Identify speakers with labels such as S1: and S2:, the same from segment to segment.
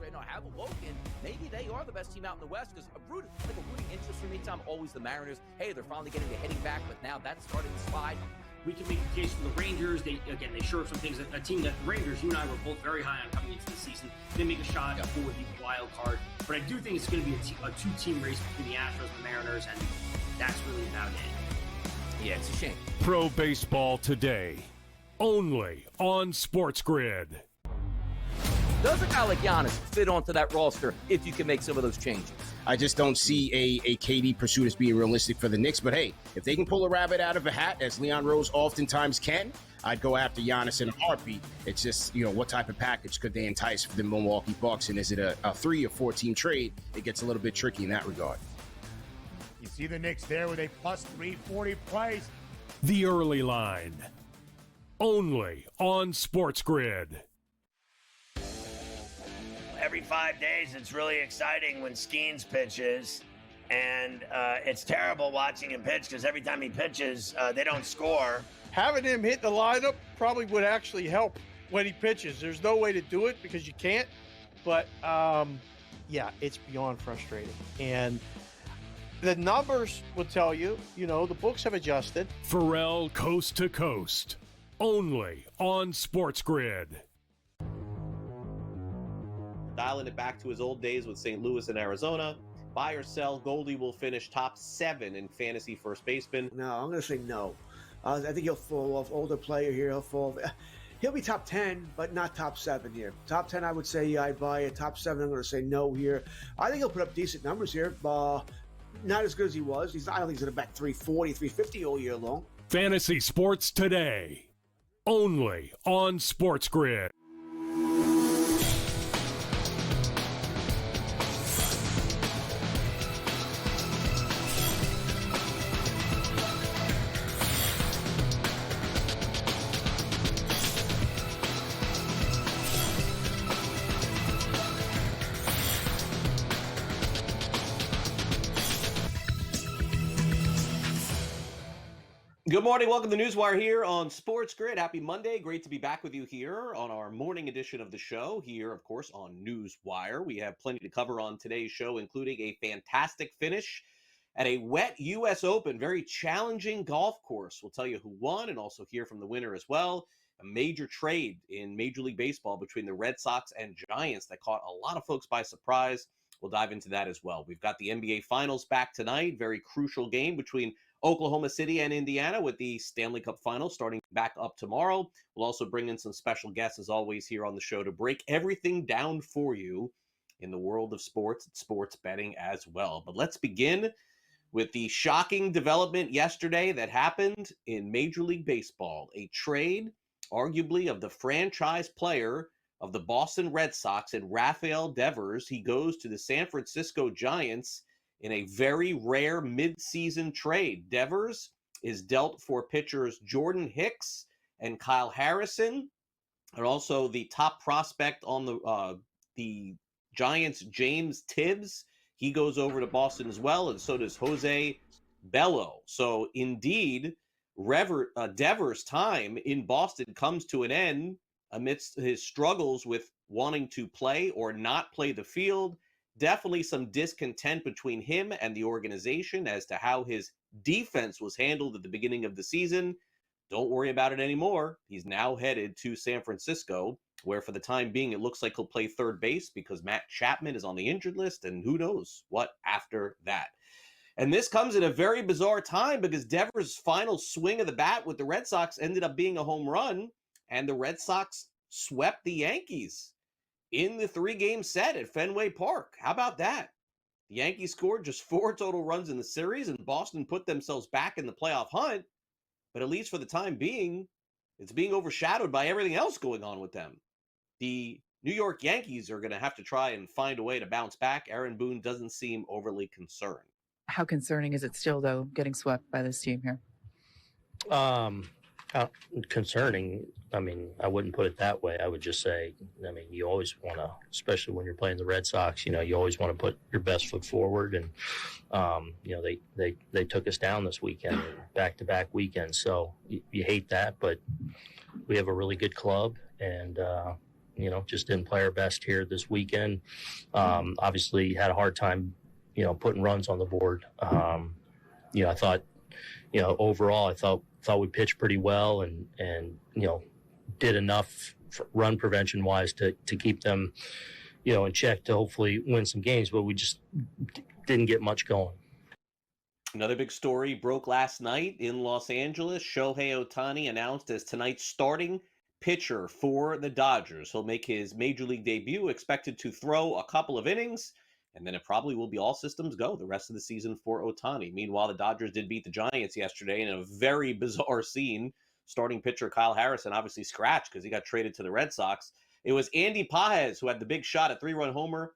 S1: right now have awoken. Maybe they are the best team out in the West, because a rooting interest for me, Tom, always the Mariners. Hey, they're finally getting the hitting back, but now that's starting to slide.
S2: We can make the case for the Rangers. They shore up some things. A team that the Rangers, you and I were both very high on coming into the season. They make a shot for the wild card. But I do think it's going to be a two-team race between the Astros and the Mariners, and that's really about it.
S1: Yeah, it's a shame.
S3: Pro Baseball Today, only on SportsGrid.
S1: Does a guy like Giannis fit onto that roster if you can make some of those changes?
S4: I just don't see a KD pursuit as being realistic for the Knicks. But hey, if they can pull a rabbit out of a hat, as Leon Rose oftentimes can, I'd go after Giannis in a heartbeat. It's just, what type of package could they entice for the Milwaukee Bucks? And is it a 3 or 4 team trade? It gets a little bit tricky in that regard.
S5: You see the Knicks there with a plus 340 price.
S3: The early line, only on SportsGrid.
S6: Every 5 days, it's really exciting when Skeens pitches, and it's terrible watching him pitch because every time he pitches, they don't score.
S7: Having him hit the lineup probably would actually help when he pitches. There's no way to do it because you can't, but yeah, it's beyond frustrating. And the numbers will tell you, the books have adjusted.
S3: Pharrell Coast to Coast, only on SportsGrid.
S8: Dialing it back to his old days with St. Louis and Arizona. Buy or sell, Goldie will finish top 7 in fantasy first baseman.
S9: No, I'm going to say no. I think he'll fall off. Older player here, he'll be top 10, but not top 7 here. Top 10, I would say I'd buy it. Top 7, I'm going to say no here. I think he'll put up decent numbers here. Not as good as he was. I don't think he's going to bat 340, 350 all year long.
S3: Fantasy Sports Today, only on SportsGrid.
S8: Good morning. Welcome to NewsWire here on SportsGrid. Happy Monday. Great to be back with you here on our morning edition of the show here, of course, on NewsWire. We have plenty to cover on today's show, including a fantastic finish at a wet U.S. Open, very challenging golf course. We'll tell you who won and also hear from the winner as well. A major trade in Major League Baseball between the Red Sox and Giants that caught a lot of folks by surprise. We'll dive into that as well. We've got the NBA Finals back tonight. Very crucial game between Oklahoma City and Indiana with the Stanley Cup Finals starting back up tomorrow. We'll also bring in some special guests, as always, here on the show to break everything down for you in the world of sports and sports betting as well. But let's begin with the shocking development yesterday that happened in Major League Baseball. A trade, arguably, of the franchise player of the Boston Red Sox and Rafael Devers. He goes to the San Francisco Giants in a very rare midseason trade. Devers is dealt for pitchers Jordan Hicks and Kyle Harrison, and also the top prospect on the Giants, James Tibbs. He goes over to Boston as well, and so does Jose Bello. So indeed, Devers' time in Boston comes to an end amidst his struggles with wanting to play or not play the field. Definitely some discontent between him and the organization as to how his defense was handled at the beginning of the season. Don't worry about it anymore. He's now headed to San Francisco, where for the time being, it looks like he'll play third base because Matt Chapman is on the injured list, and who knows what after that. And this comes at a very bizarre time because Devers' final swing of the bat with the Red Sox ended up being a home run, and the Red Sox swept the Yankees in the 3-game set at Fenway Park. How about that? The Yankees scored just 4 total runs in the series, and Boston put themselves back in the playoff hunt. But at least for the time being, it's being overshadowed by everything else going on with them. The New York Yankees are going to have to try and find a way to bounce back. Aaron Boone doesn't seem overly concerned.
S10: How concerning is it still, though, getting swept by this team here?
S11: Concerning, I wouldn't put it that way. I would just say, you always want to, especially when you're playing the Red Sox, you always want to put your best foot forward. And, they took us down this weekend, back-to-back weekends. So you hate that, but we have a really good club. And, just didn't play our best here this weekend. Obviously had a hard time, putting runs on the board. I thought, overall, I thought we pitched pretty well and did enough run prevention wise to keep them, in check to hopefully win some games, but we just didn't get much going.
S8: Another big story broke last night in Los Angeles. Shohei Ohtani announced as tonight's starting pitcher for the Dodgers. He'll make his major league debut, expected to throw a couple of innings, and then it probably will be all systems go the rest of the season for Ohtani. Meanwhile, the Dodgers did beat the Giants yesterday in a very bizarre scene. Starting pitcher Kyle Harrison obviously scratched because he got traded to the Red Sox. It was Andy Paez who had the big shot, a 3-run homer.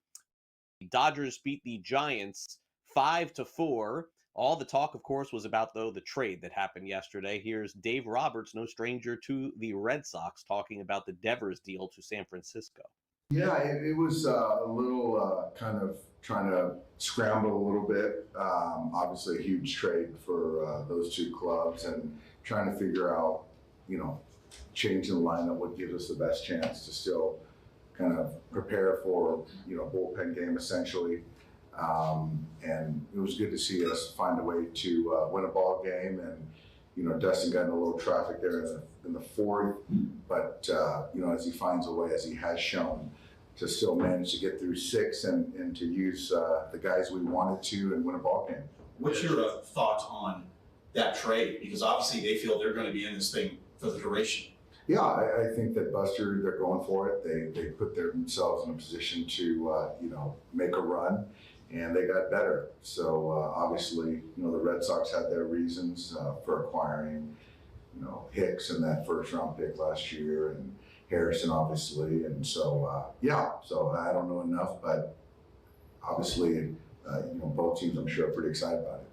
S8: The Dodgers beat the Giants 5-4. All the talk, of course, was about, though, the trade that happened yesterday. Here's Dave Roberts, no stranger to the Red Sox, talking about the Devers deal to San Francisco.
S12: Yeah, it was a little kind of trying to scramble a little bit. Obviously, a huge trade for those two clubs, and trying to figure out, changing the lineup would give us the best chance to still kind of prepare for, bullpen game essentially. And it was good to see us find a way to win a ball game. And, Dustin got in a little traffic there in the fourth, but, as he finds a way, as he has shown, to still manage to get through 6 and to use the guys we wanted to and win a ball game.
S13: What's your thoughts on that trade? Because obviously they feel they're going to be in this thing for the duration.
S12: Yeah, I think that Buster, they're going for it. They put themselves in a position to, make a run. And they got better. So obviously, the Red Sox had their reasons for acquiring, Hicks in that first-round pick last year, and Harrison, obviously. And so, so I don't know enough, but obviously, both teams, I'm sure, are pretty excited about it.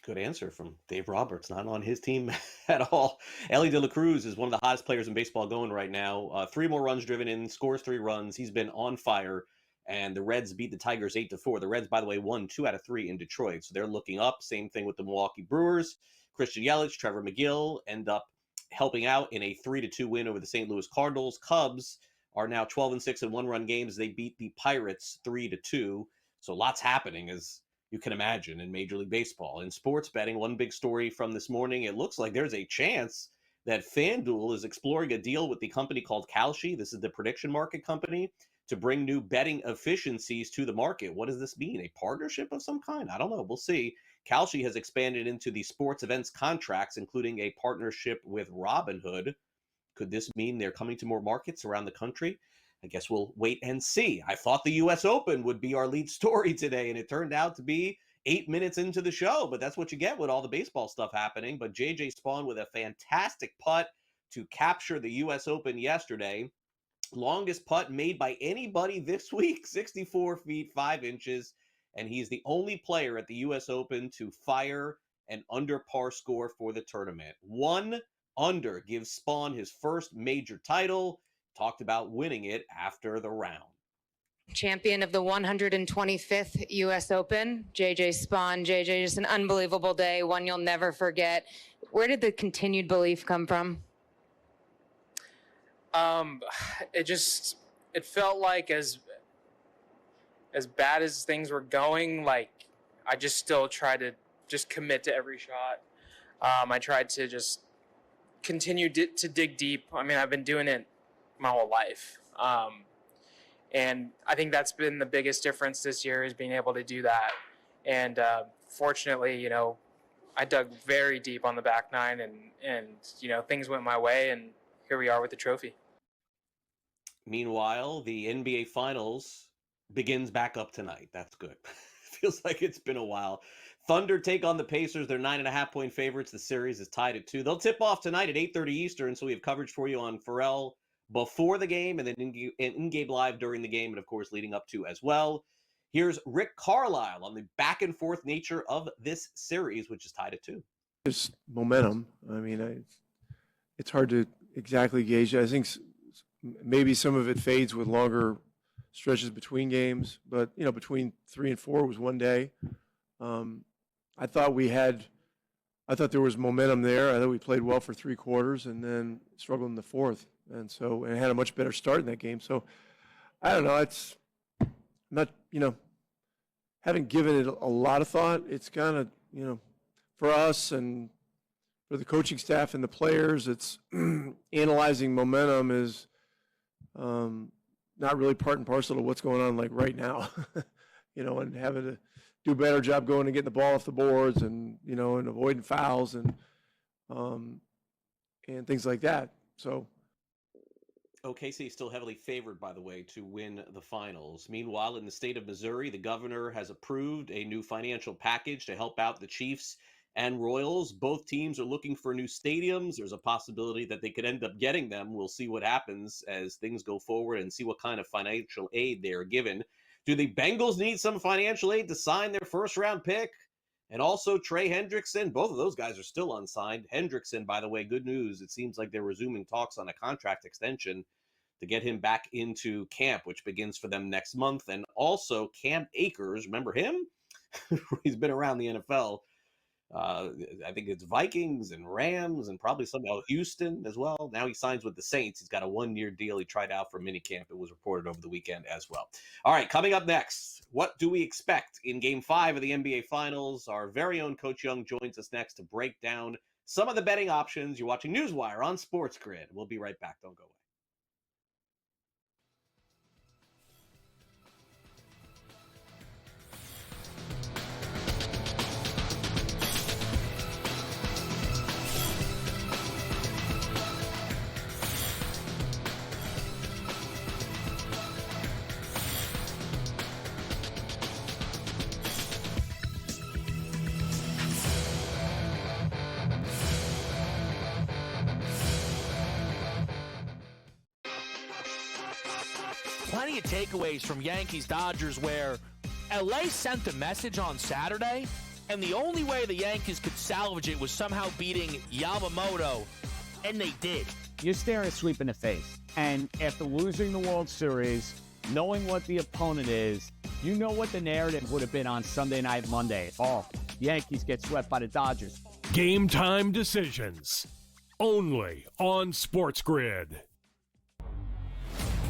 S8: Good answer from Dave Roberts, not on his team at all. Ellie De La Cruz is one of the hottest players in baseball going right now. 3 more runs driven in, scores 3 runs. He's been on fire. And the Reds beat the Tigers 8-4. The Reds, by the way, won 2 out of 3 in Detroit. So they're looking up. Same thing with the Milwaukee Brewers. Christian Yelich, Trevor McGill end up helping out in a 3-2 win over the St. Louis Cardinals. Cubs are now 12-6 in one-run games. They beat the Pirates 3-2. So lots happening, as you can imagine, in Major League Baseball. In sports betting, one big story from this morning, it looks like there's a chance that FanDuel is exploring a deal with the company called Kalshi. This is the prediction market company, to bring new betting efficiencies to the market. What does this mean? A partnership of some kind? I don't know. We'll see. Kalshi has expanded into the sports events contracts, including a partnership with Robinhood. Could this mean they're coming to more markets around the country? I guess we'll wait and see. I thought the U.S. Open would be our lead story today, and it turned out to be 8 minutes into the show, but that's what you get with all the baseball stuff happening. But J.J. Spawn with a fantastic putt to capture the U.S. Open yesterday. Longest putt made by anybody this week, 64 feet, 5 inches. And he's the only player at the U.S. Open to fire an under par score for the tournament. 1 under gives Spawn his first major title. Talked about winning it after the round.
S14: Champion of the 125th U.S. Open, JJ Spawn. JJ, just an unbelievable day, one you'll never forget. Where did the continued belief come from?
S15: It felt like as bad as things were going, like I just still tried to just commit to every shot. I tried to just continue to dig deep. I mean, I've been doing it my whole life. And I think that's been the biggest difference this year, is being able to do that. And fortunately, I dug very deep on the back nine, and things went my way, and here we are with the trophy.
S8: Meanwhile, the NBA Finals begins back up tonight. That's good. Feels like it's been a while. Thunder take on the Pacers. They're 9.5-point favorites. The series is tied at 2. They'll tip off tonight at 8:30 Eastern, so we have coverage for you on Pharrell before the game, and then in-game live during the game, and of course leading up to as well. Here's Rick Carlisle on the back-and-forth nature of this series, which is tied at 2.
S16: There's momentum. I mean, it's hard to exactly gauge. I think maybe some of it fades with longer stretches between games, but between 3 and 4 was one day. I thought there was momentum there. I thought we played well for 3 quarters and then struggled in the fourth. and had a much better start in that game. So I don't know. It's not, haven't given it a lot of thought. It's kind of, for us and for the coaching staff and the players, it's analyzing momentum is not really part and parcel to what's going on like right now, and having to do a better job going and getting the ball off the boards and, and avoiding fouls and things like that. So
S8: OKC is still heavily favored, by the way, to win the finals. Meanwhile, in the state of Missouri, the governor has approved a new financial package to help out the Chiefs and Royals. Both teams are looking for new stadiums. There's a possibility that they could end up getting them. We'll see what happens as things go forward and see what kind of financial aid they are given. Do the Bengals need some financial aid to sign their first-round pick? And also Trey Hendrickson. Both of those guys are still unsigned. Hendrickson, by the way, good news. It seems like they're resuming talks on a contract extension to get him back into camp, which begins for them next month. And also Cam Akers, remember him? He's been around the NFL. I think it's Vikings and Rams and probably Houston as well. Now he signs with the Saints. He's got a 1-year deal. He tried out for minicamp. It was reported over the weekend as well. All right, coming up next, what do we expect in Game 5 of the NBA Finals? Our very own Coach Young joins us next to break down some of the betting options. You're watching NewsWire on SportsGrid. We'll be right back. Don't go away.
S17: Plenty of takeaways from Yankees-Dodgers where LA sent the message on Saturday, and the only way the Yankees could salvage it was somehow beating Yamamoto, and they did.
S18: You're staring a sweep in the face, and after losing the World Series, knowing what the opponent is, you know what the narrative would have been on Sunday Night Monday. Oh, Yankees get swept by the Dodgers.
S3: Game time decisions, only on SportsGrid.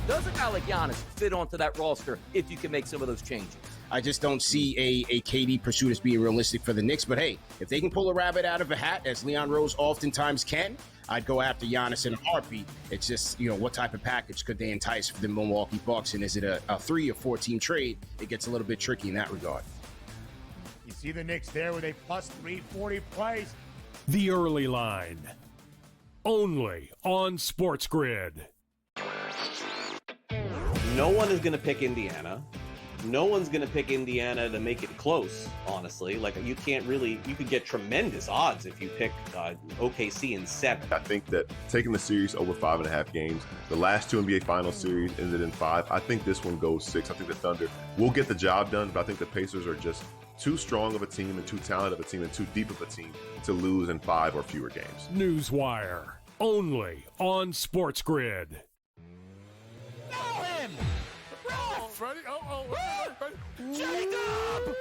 S1: Does a guy like Giannis fit onto that roster if you can make some of those changes?
S4: I just don't see a KD pursuit as being realistic for the Knicks. But hey, if they can pull a rabbit out of a hat, as Leon Rose oftentimes can, I'd go after Giannis in a heartbeat. It's just, what type of package could they entice for the Milwaukee Bucks? And is it a 3 or 4 team trade? It gets a little bit tricky in that regard.
S5: You see the Knicks there with a plus 340 price.
S3: The early line, only on SportsGrid.
S8: No one is going to pick Indiana. No one's going to pick Indiana to make it close, honestly. Like, you could get tremendous odds if you pick OKC in 7.
S19: I think that taking the series over 5.5 games, the last 2 NBA Finals series ended in 5. I think this one goes 6. I think the Thunder will get the job done, but I think the Pacers are just too strong of a team and too talented of a team and too deep of a team to lose in 5 or fewer games.
S3: NewsWire, only on SportsGrid.
S17: Ready? Jacob!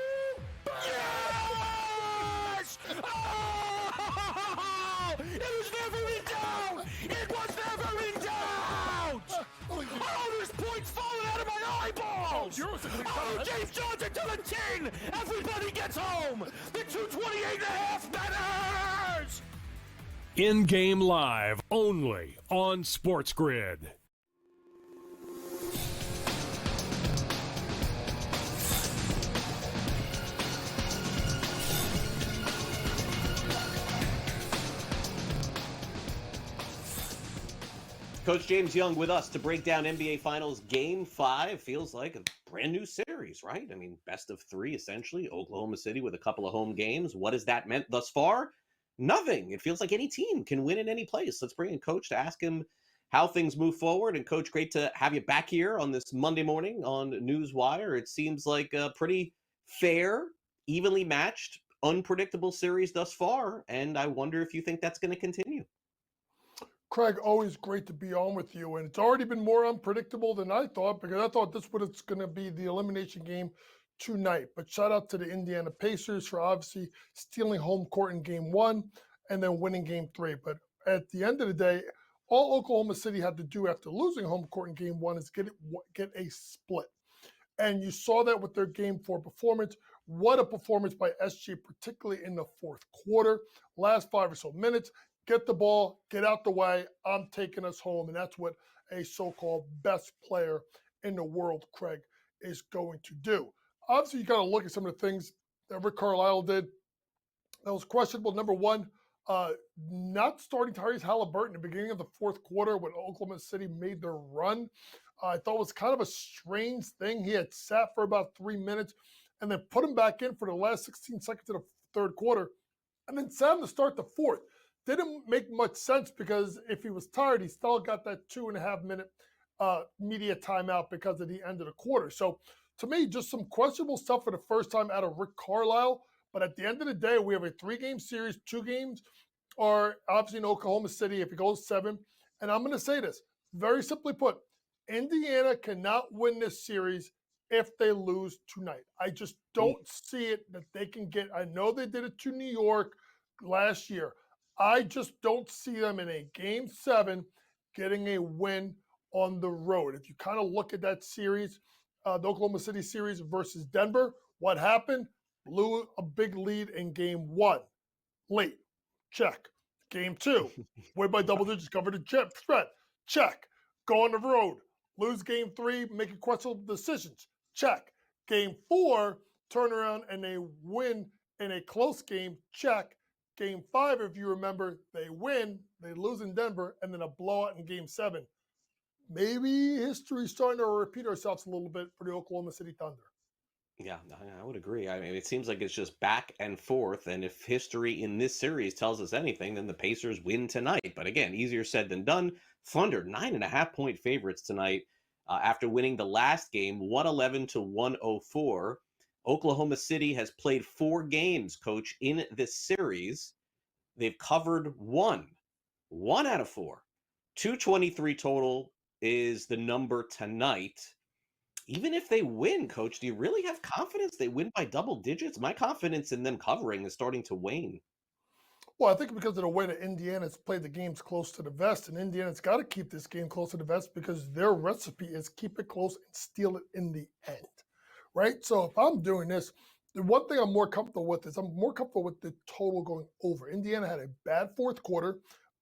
S17: Yes! Oh! It was never in doubt! It was never in doubt! Oh, there's points falling out of my eyeballs! Oh, James Johnson to the 10! Everybody gets home! The 228.5 matters!
S3: In-game live, only on SportsGrid.
S8: Coach James Young with us to break down NBA Finals Game 5. Feels like a brand new series, right? I mean, best of 3, essentially. Oklahoma City with a couple of home games. What has that meant thus far? Nothing. It feels like any team can win in any place. Let's bring in Coach to ask him how things move forward. And Coach, great to have you back here on this Monday morning on NewsWire. It seems like a pretty fair, evenly matched, unpredictable series thus far. And I wonder if you think that's going to continue.
S20: Craig, always great to be on with you. And it's already been more unpredictable than I thought, because I thought this was going to be the elimination game tonight. But shout out to the Indiana Pacers for obviously stealing home court in Game 1 and then winning Game 3. But at the end of the day, All Oklahoma City had to do after losing home court in game 1 is get a split. And you saw that with their game 4 performance. What a performance by SG, particularly in the fourth quarter. Last 5 or so minutes, get the ball, get out the way. I'm taking us home. And that's what a so-called best player in the world, Craig, is going to do. Obviously, you got to look at some of the things that Rick Carlisle did. That was questionable. Number one, not starting Tyrese Halliburton at the beginning of the fourth quarter when Oklahoma City made their run. I thought it was kind of a strange thing. He had sat for about 3 minutes and then put him back in for the last 16 seconds of the third quarter and then sat him to start the fourth. Didn't make much sense because if he was tired, he still got that 2.5 minute media timeout because of the end of the quarter. So to me, just some questionable stuff for the first time out of Rick Carlisle. But at the end of the day, we have a 3-game series. 2 games are obviously in Oklahoma City if it goes 7. And I'm going to say this, very simply put, Indiana cannot win this series if they lose tonight. I just don't see it that they can get. I know they did it to New York last year. I just don't see them in a game 7 getting a win on the road. If you kind of look at that series, the Oklahoma City series versus Denver, what happened? Blew a big lead in game 1. Late. Check. Game 2. Win by double digits, covered the threat. Check. Go on the road. Lose game 3, making questionable decisions. Check. Game 4, turn around and they win in a close game. Check. Game 5, if you remember, they win, they lose in Denver, and then a blowout in game 7. Maybe history's starting to repeat ourselves a little bit for the Oklahoma City Thunder.
S8: Yeah, I would agree. I mean, it seems like it's just back and forth. And if history in this series tells us anything, then the Pacers win tonight. But again, easier said than done. Thunder, 9.5-point favorites tonight after winning the last game, 111-104. Oklahoma City has played 4 games, Coach, in this series. They've covered 1 out of 4. 223 total is the number tonight. Even if they win, Coach, do you really have confidence they win by double digits? My confidence in them covering is starting to wane.
S20: Well, I think because of the way that Indiana's played the games close to the vest, and Indiana's got to keep this game close to the vest because their recipe is keep it close and steal it in the end, right? So if I'm doing this, the one thing I'm more comfortable with is I'm more comfortable with the total going over. Indiana had a bad fourth quarter,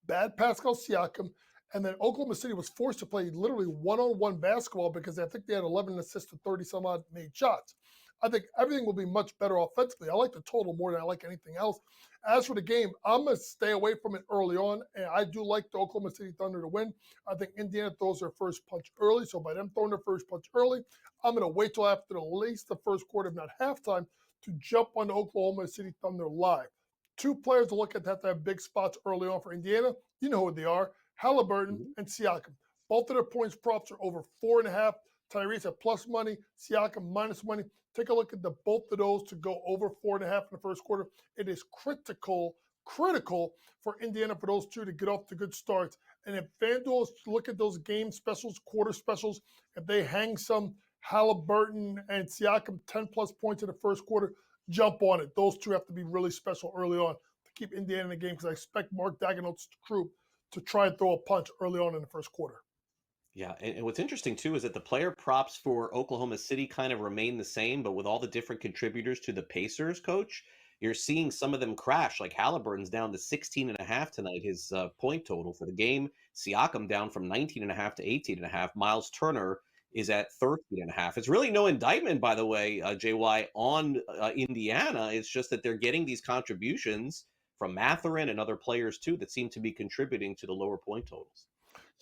S20: bad Pascal Siakam, and then Oklahoma City was forced to play literally one-on-one basketball because I think they had 11 assists to 30-some-odd made shots. I think everything will be much better offensively. I like the total more than I like anything else. As for the game, I'm going to stay away from it early on, and I do like the Oklahoma City Thunder to win. I think Indiana throws their first punch early, so by them throwing their first punch early, I'm going to wait till after at least the first quarter, if not halftime, to jump on the Oklahoma City Thunder live. 2 players to look at that have big spots early on for Indiana. You know who they are. Halliburton and Siakam. Both of their points props are over 4.5. Tyrese at plus money, Siakam minus money. Take a look at both of those to go over 4.5 in the first quarter. It is critical for Indiana for those 2 to get off to good starts. And if FanDuel look at those game specials, quarter specials, if they hang some Halliburton and Siakam 10-plus points in the first quarter, jump on it. Those 2 have to be really special early on to keep Indiana in the game because I expect Mark Daigneault's crew to try and throw a punch early on in the first quarter.
S8: Yeah, and what's interesting, too, is that the player props for Oklahoma City kind of remain the same, but with all the different contributors to the Pacers, Coach, you're seeing some of them crash. Like Halliburton's down to 16.5 tonight, his point total for the game. Siakam down from 19.5 to 18.5. Miles Turner is at 13.5. It's really no indictment, by the way, JY, on Indiana. It's just that they're getting these contributions from Mathurin and other players, too, that seem to be contributing to the lower point totals.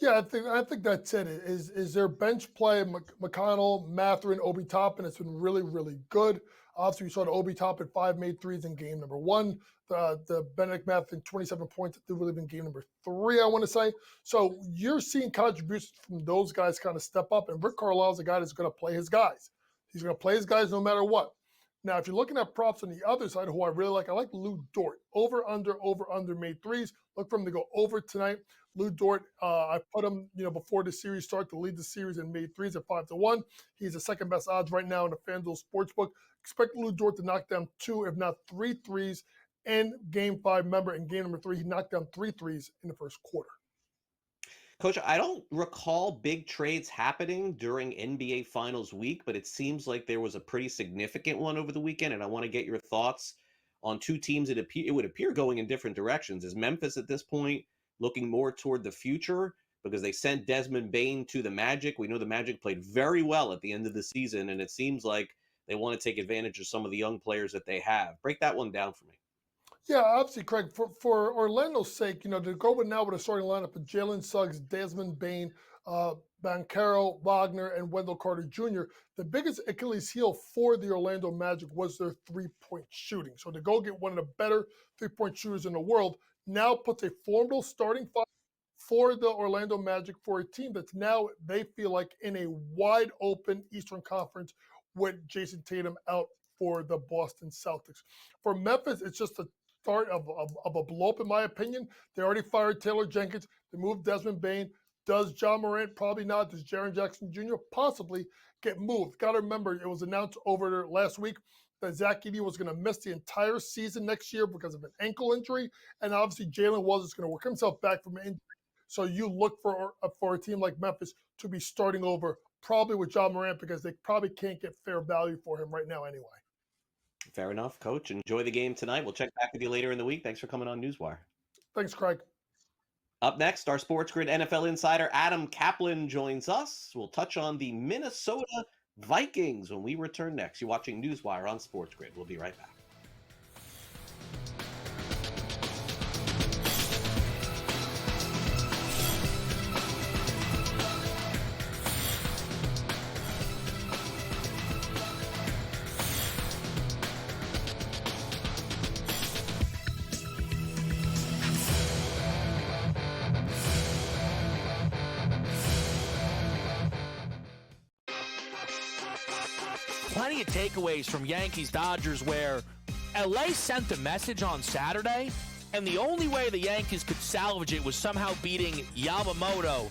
S20: Yeah, I think that's it. Is their bench play, McConnell, Mathurin, Obi Toppin, it's been really, really good. Obviously, we saw the Obi Toppin 5 made threes in game number 1. The Benedict Mathurin 27 points, I believe, in game number 3, I want to say. So you're seeing contributions from those guys kind of step up, and Rick Carlisle's a guy that's going to play his guys. He's going to play his guys no matter what. Now, if you're looking at props on the other side, who I really like Lou Dort. Over, under made threes. Look for him to go over tonight. Lou Dort, I put him, before the series started to lead the series in made threes at 5-1. He's the second best odds right now in the FanDuel Sportsbook. Expect Lou Dort to knock down 2, if not 3 threes in Game 5. Remember, in game number 3, he knocked down 3 threes in the first quarter.
S8: Coach, I don't recall big trades happening during NBA Finals week, but it seems like there was a pretty significant one over the weekend, and I want to get your thoughts on two teams that it would appear going in different directions. Is Memphis at this point looking more toward the future because they sent Desmond Bane to the Magic? We know the Magic played very well at the end of the season, and it seems like they want to take advantage of some of the young players that they have. Break that one down for me.
S20: Yeah, obviously, Craig, for Orlando's sake, to go with now with a starting lineup of Jalen Suggs, Desmond Bane, Banchero, Wagner, and Wendell Carter Jr., the biggest Achilles heel for the Orlando Magic was their three-point shooting. So to go get one of the better three-point shooters in the world now puts a formidable starting five for the Orlando Magic for a team that's now, they feel like, in a wide open Eastern Conference with Jason Tatum out for the Boston Celtics. For Memphis, it's just a start of a blow-up, in my opinion. They already fired Taylor Jenkins. They moved Desmond Bane. Does John Morant? Probably not. Does Jaren Jackson Jr. possibly get moved? Got to remember, it was announced over last week that Zach Edey was going to miss the entire season next year because of an ankle injury, and obviously Jalen was just going to work himself back from an injury. So you look for a team like Memphis to be starting over, probably with John Morant, because they probably can't get fair value for him right now anyway.
S8: Fair enough, Coach. Enjoy the game tonight. We'll check back with you later in the week. Thanks for coming on NewsWire.
S20: Thanks, Craig.
S8: Up next, our SportsGrid NFL insider Adam Caplan joins us. We'll touch on the Minnesota Vikings when we return next. You're watching NewsWire on SportsGrid. We'll be right back.
S17: Plenty of takeaways from Yankees-Dodgers where LA sent the message on Saturday, and the only way the Yankees could salvage it was somehow beating Yamamoto,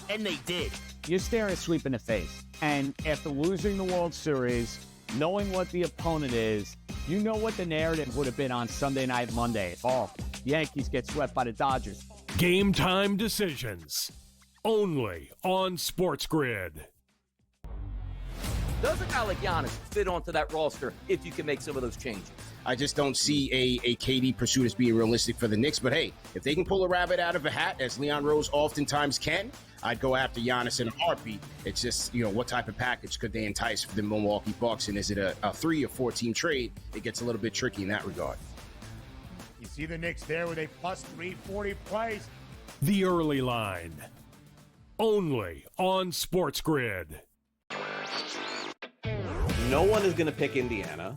S17: and they did.
S18: You stare a sweep in the face, and after losing the World Series, knowing what the opponent is, you know what the narrative would have been on Sunday Night Monday. Oh, Yankees get swept by the Dodgers.
S3: Game time decisions. Only on SportsGrid.
S1: Does a guy like Giannis fit onto that roster if you can make some of those changes?
S4: I just don't see a KD pursuit as being realistic for the Knicks. But hey, if they can pull a rabbit out of a hat, as Leon Rose oftentimes can, I'd go after Giannis in a heartbeat. It's just, what type of package could they entice for the Milwaukee Bucks? And is it a 3 or 4 team trade? It gets a little bit tricky in that regard.
S5: You see the Knicks there with a plus 340 price.
S3: The early line. Only on SportsGrid.
S8: No one is going to pick Indiana.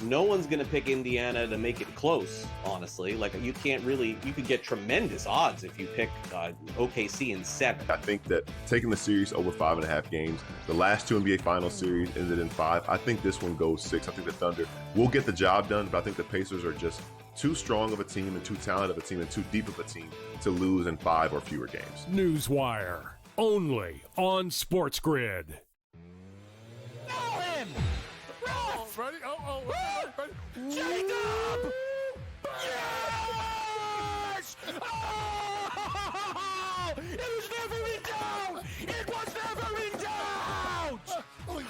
S8: No one's going to pick Indiana to make it close, honestly. Like, you could get tremendous odds if you pick OKC in 7.
S19: I think that taking the series over 5.5 games, the last 2 NBA Finals series ended in 5. I think this one goes 6. I think the Thunder will get the job done, but I think the Pacers are just too strong of a team and too talented of a team and too deep of a team to lose in 5 or fewer games.
S3: NewsWire. Only on SportsGrid.
S17: Ready? Ready? Jacob! Yes! Oh! It was never in doubt! It was never in doubt! Oh,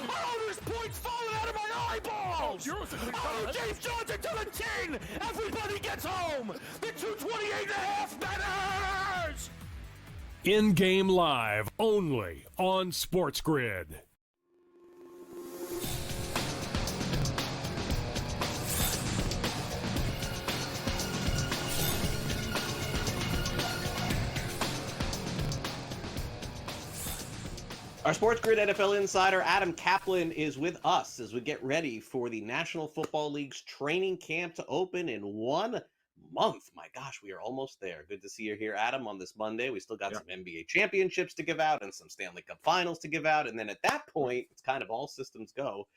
S17: there's points falling out of my eyeballs! Oh, James Johnson to the 10! Everybody gets home! The 228.5 matters!
S3: In-game live only on SportsGrid.
S8: Our SportsGrid NFL insider Adam Caplan is with us as we get ready for the National Football League's training camp to open in 1 month. My gosh, we are almost there. Good to see you here, Adam, on this Monday. We still got some NBA championships to give out and some Stanley Cup finals to give out. And then at that point, it's kind of all systems go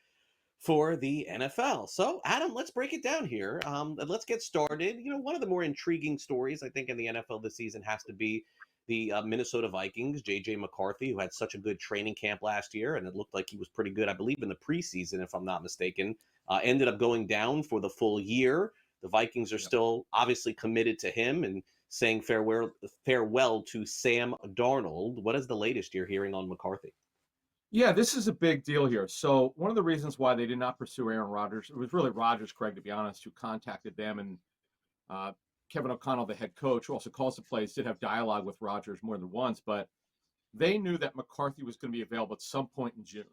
S8: for the NFL. So, Adam, let's break it down here. Let's get started. One of the more intriguing stories, I think, in the NFL this season has to be the Minnesota Vikings, J.J. McCarthy, who had such a good training camp last year, and it looked like he was pretty good, I believe, in the preseason, if I'm not mistaken, ended up going down for the full year. The Vikings are still obviously committed to him, and saying farewell to Sam Darnold. What is the latest you're hearing on McCarthy?
S21: Yeah, this is a big deal here. So one of the reasons why they did not pursue Aaron Rodgers, it was really Rodgers, Craig, to be honest, who contacted them. And Kevin O'Connell, the head coach, who also calls the plays, did have dialogue with Rodgers more than once. But they knew that McCarthy was going to be available at some point in June.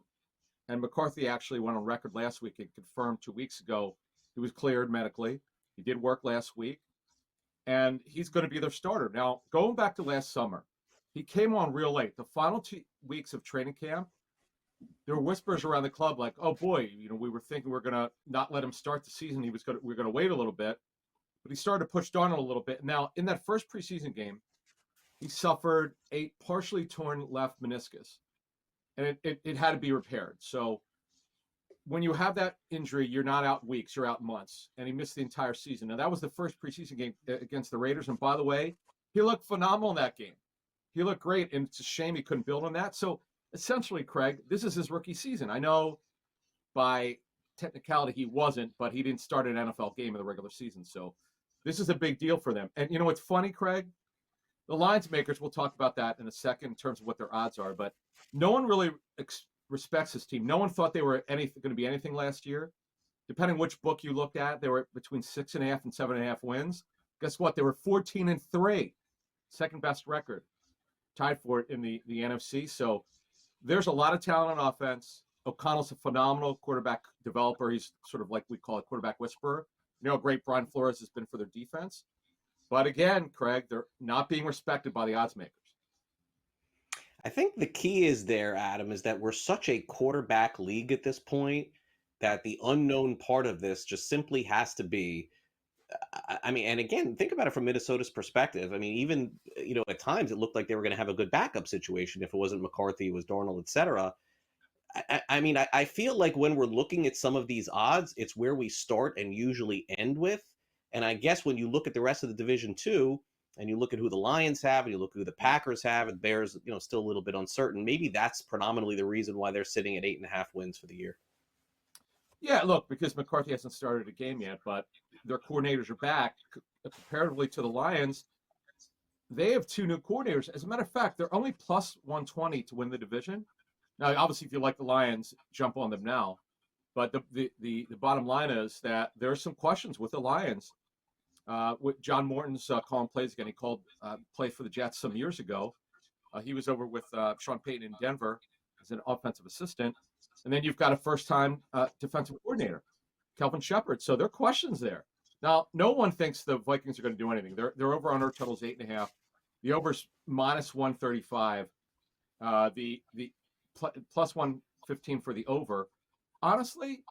S21: And McCarthy actually went on record last week and confirmed 2 weeks ago he was cleared medically. He did work last week. And he's going to be their starter. Now, going back to last summer, he came on real late. The final 2 weeks of training camp, there were whispers around the club like, oh boy, we were thinking we're going to not let him start the season. We're going to wait a little bit. But he started to push Darnold a little bit. Now, in that first preseason game, he suffered a partially torn left meniscus. And it had to be repaired. So when you have that injury, you're not out weeks, you're out months. And he missed the entire season. Now, that was the first preseason game against the Raiders. And by the way, he looked phenomenal in that game. He looked great. And it's a shame he couldn't build on that. So essentially, Craig, this is his rookie season. I know by technicality he wasn't, but he didn't start an NFL game in the regular season. So this is a big deal for them. And what's funny, Craig? The lines makers, we'll talk about that in a second in terms of what their odds are, but no one really respects this team. No one thought they were going to be anything last year. Depending which book you looked at, they were between 6.5 and 7.5 wins. Guess what? They were 14-3, second best record, tied for it in the NFC. So there's a lot of talent on offense. O'Connell's a phenomenal quarterback developer. He's sort of like we call it quarterback whisperer. You know how great Brian Flores has been for their defense. But again, Craig, they're not being respected by the odds makers.
S8: I think the key is there, Adam, is that we're such a quarterback league at this point that the unknown part of this just simply has to be, I mean, and again, think about it from Minnesota's perspective. I mean, even, at times it looked like they were going to have a good backup situation if it wasn't McCarthy, it was Darnold, et cetera. I feel like when we're looking at some of these odds, it's where we start and usually end with. And I guess when you look at the rest of the division too, and you look at who the Lions have, and you look at who the Packers have, and Bears, still a little bit uncertain. Maybe that's predominantly the reason why they're sitting at 8.5 wins for the year.
S21: Yeah, look, because McCarthy hasn't started a game yet, but their coordinators are back. Comparatively to the Lions, they have 2 new coordinators. As a matter of fact, they're only plus 120 to win the division. Now, obviously, if you like the Lions, jump on them now. But the bottom line is that there are some questions with the Lions. With John Morton's calling plays again. He called plays for the Jets some years ago. He was over with Sean Payton in Denver as an offensive assistant. And then you've got a first-time defensive coordinator, Kelvin Shepard. So there are questions there. Now, no one thinks the Vikings are going to do anything. Their over-under total is 8.5. The over's minus 135. The plus 115 for the over. Honestly,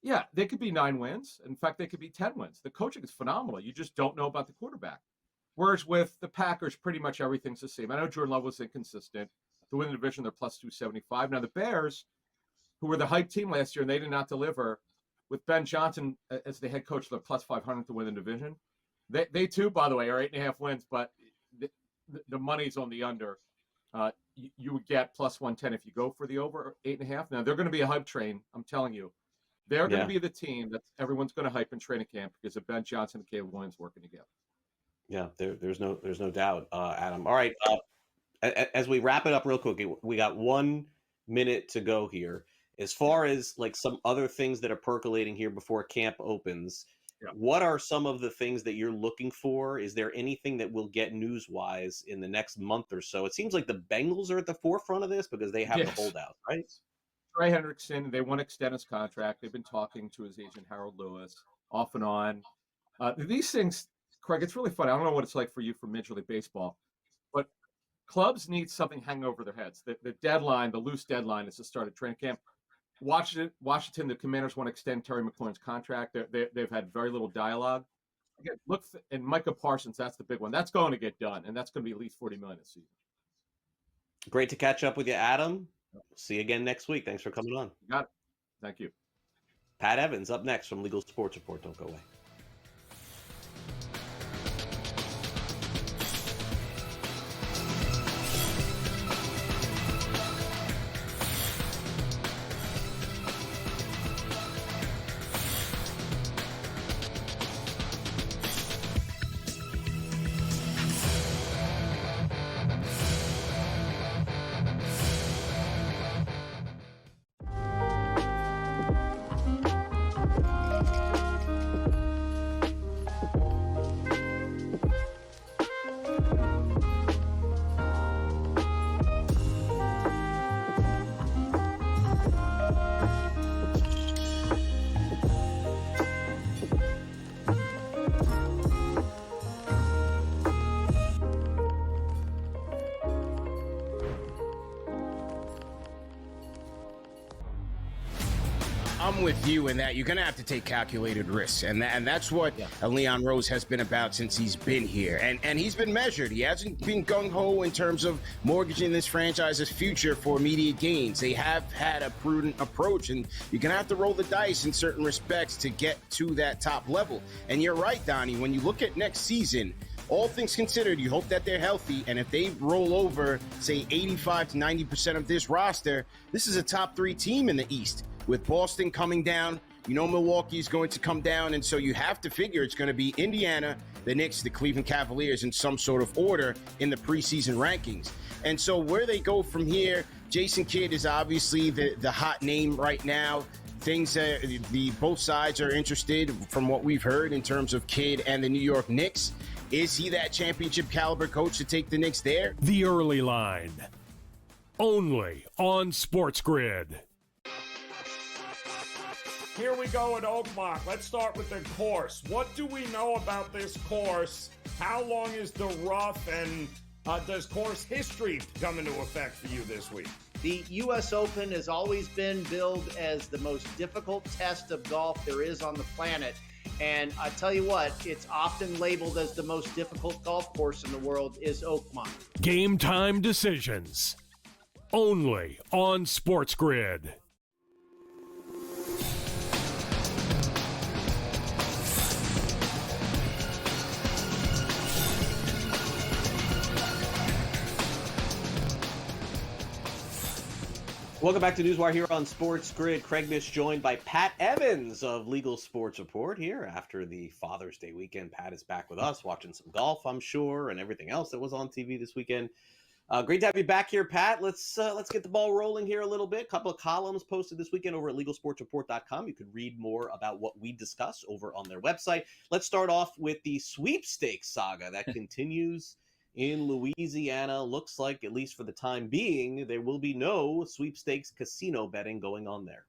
S21: yeah, they could be 9 wins. In fact, they could be 10 wins. The coaching is phenomenal. You just don't know about the quarterback. Whereas with the Packers, pretty much everything's the same. I know Jordan Love was inconsistent. To win the division, they're plus 275. Now, the Bears, who were the hype team last year, and they did not deliver, with Ben Johnson as the head coach, they're plus 500 to win the division. They too, by the way, are 8.5 wins, but the money's on the under. You would get plus 110 if you go for the over 8.5. Now, they're going to be a hype train, I'm telling you. They're going to be the team that everyone's going to hype in training camp because of Ben Johnson and Caleb Williams working together.
S8: Yeah, there's no doubt, Adam. All right, as we wrap it up real quick, we got 1 minute to go here. As far as like some other things that are percolating here before camp opens, what are some of the things that you're looking for? Is there anything that will get news-wise in the next month or so? It seems like the Bengals are at the forefront of this because they have the holdout, right?
S21: Trey Hendrickson, they want to extend his contract. They've been talking to his agent, Harold Lewis, off and on. These things, Craig, it's really funny. I don't know what it's like for you from Major League Baseball, but clubs need something hanging over their heads. The deadline, the loose deadline is the start of training camp. Washington, the Commanders want to extend Terry McLaurin's contract. They've had very little dialogue. Again, and Micah Parsons, that's the big one. That's going to get done, and that's going to be at least $40 million this season.
S8: Great to catch up with you, Adam. See you again next week. Thanks for coming on.
S21: You got it. Thank you.
S8: Pat Evans up next from Legal Sports Report. Don't go away.
S4: I'm with you in that you're going to have to take calculated risks. And that's what Leon Rose has been about since he's been here. And he's been measured. He hasn't been gung-ho in terms of mortgaging this franchise's future for immediate gains. They have had a prudent approach, and you're going to have to roll the dice in certain respects to get to that top level. And you're right, Donnie, when you look at next season, all things considered, you hope that they're healthy, and if they roll over, say, 85 to 90% of this roster, this is a top 3 team in the East. With Boston coming down, Milwaukee is going to come down, and so you have to figure it's going to be Indiana, the Knicks, the Cleveland Cavaliers in some sort of order in the preseason rankings. And so where they go from here, Jason Kidd is obviously the hot name right now. Things both sides are interested from what we've heard in terms of Kidd and the New York Knicks. Is he that championship caliber coach to take the Knicks there?
S3: The Early Line. Only on SportsGrid.
S2: Here we go at Oakmont. Let's start with the course. What do we know about this course? How long is the rough, and does course history come into effect for you this week?
S22: The U.S. Open has always been billed as the most difficult test of golf there is on the planet. And I tell you what, it's often labeled as the most difficult golf course in the world is Oakmont.
S3: Game time decisions. Only on SportsGrid.
S8: Welcome back to NewsWire here on Sports Grid. Craig Mish joined by Pat Evans of Legal Sports Report here after the Father's Day weekend. Pat is back with us watching some golf, I'm sure, and everything else that was on TV this weekend. Great to have you back here, Pat. Let's get the ball rolling here a little bit. A couple of columns posted this weekend over at LegalSportsReport.com. You could read more about what we discuss over on their website. Let's start off with the sweepstakes saga that continues in Louisiana. Looks like, at least for the time being, there will be no sweepstakes casino betting going on there.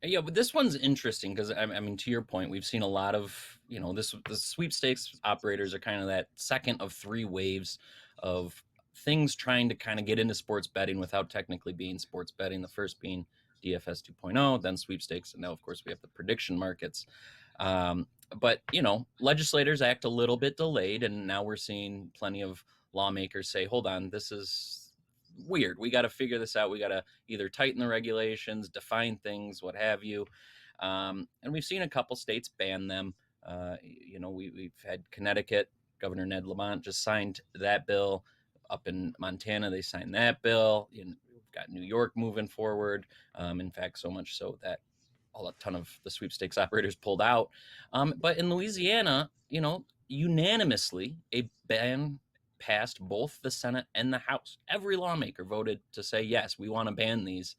S23: Yeah, but this one's interesting because, I mean, to your point, we've seen a lot of, the sweepstakes operators are kind of that second of 3 waves of things trying to kind of get into sports betting without technically being sports betting. The first being DFS 2.0, then sweepstakes, and now, of course, we have the prediction markets. But, legislators act a little bit delayed, and now we're seeing plenty of lawmakers say, hold on, this is weird. We got to figure this out. We got to either tighten the regulations, define things, what have you. And we've seen a couple states ban them. We've had Connecticut, Governor Ned Lamont just signed that bill. Up in Montana, they signed that bill. We've got New York moving forward. In fact, so much so that a ton of the sweepstakes operators pulled out. But in Louisiana, unanimously, a ban passed both the Senate and the House. Every lawmaker voted to say, yes, we want to ban these.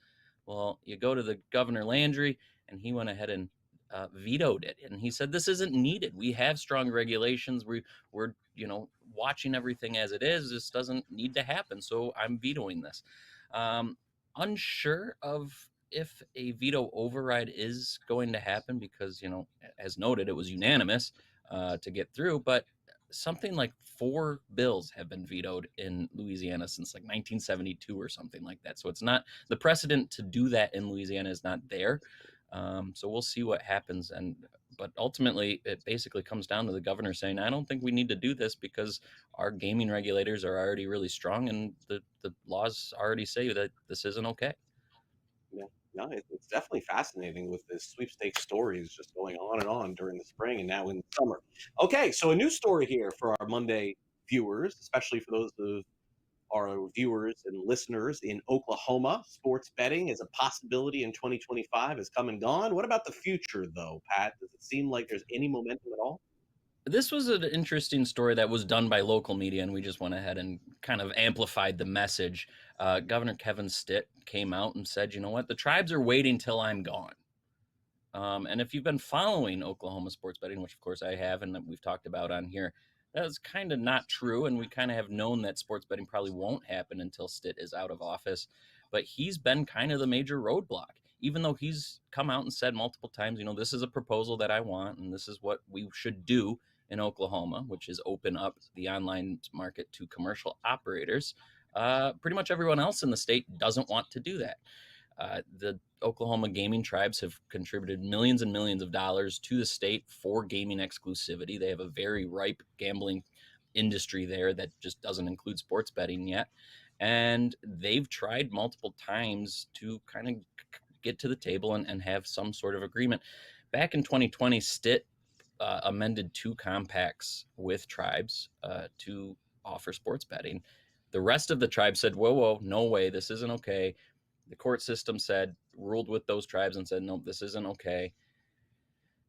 S23: Well, you go to the Governor Landry, and he went ahead and vetoed it. And he said, this isn't needed. We have strong regulations. We're watching everything as it is. This doesn't need to happen. So I'm vetoing this. Unsure of if a veto override is going to happen because, as noted, it was unanimous to get through, but something like 4 bills have been vetoed in Louisiana since like 1972 or something like that. So it's not, the precedent to do that in Louisiana is not there. So we'll see what happens. But ultimately it basically comes down to the governor saying, I don't think we need to do this because our gaming regulators are already really strong and the laws already say that this isn't okay.
S8: Yeah. No, it's definitely fascinating with this sweepstakes stories just going on and on during the spring and now in the summer. Okay, so a new story here for our Monday viewers, especially for those of our viewers and listeners in Oklahoma. Sports betting is a possibility in 2025 has come and gone. What about the future, though, Pat? Does it seem like there's any momentum at all?
S23: This was an interesting story that was done by local media, and we just went ahead and kind of amplified the message. Governor Kevin Stitt came out and said, you know what, the tribes are waiting till I'm gone. And if you've been following Oklahoma sports betting, which of course I have, and we've talked about on here, that's kind of not true. And we kind of have known that sports betting probably won't happen until Stitt is out of office. But he's been kind of the major roadblock, even though he's come out and said multiple times, this is a proposal that I want, and this is what we should do in Oklahoma, which is open up the online market to commercial operators. Pretty much everyone else in the state doesn't want to do that. The Oklahoma gaming tribes have contributed millions and millions of dollars to the state for gaming exclusivity. They have a very ripe gambling industry there that just doesn't include sports betting yet. And they've tried multiple times to kind of get to the table and have some sort of agreement. Back in 2020, Stitt amended 2 compacts with tribes to offer sports betting. The rest of the tribes said, whoa, no way, this isn't okay. The court system ruled with those tribes and said, no, this isn't okay.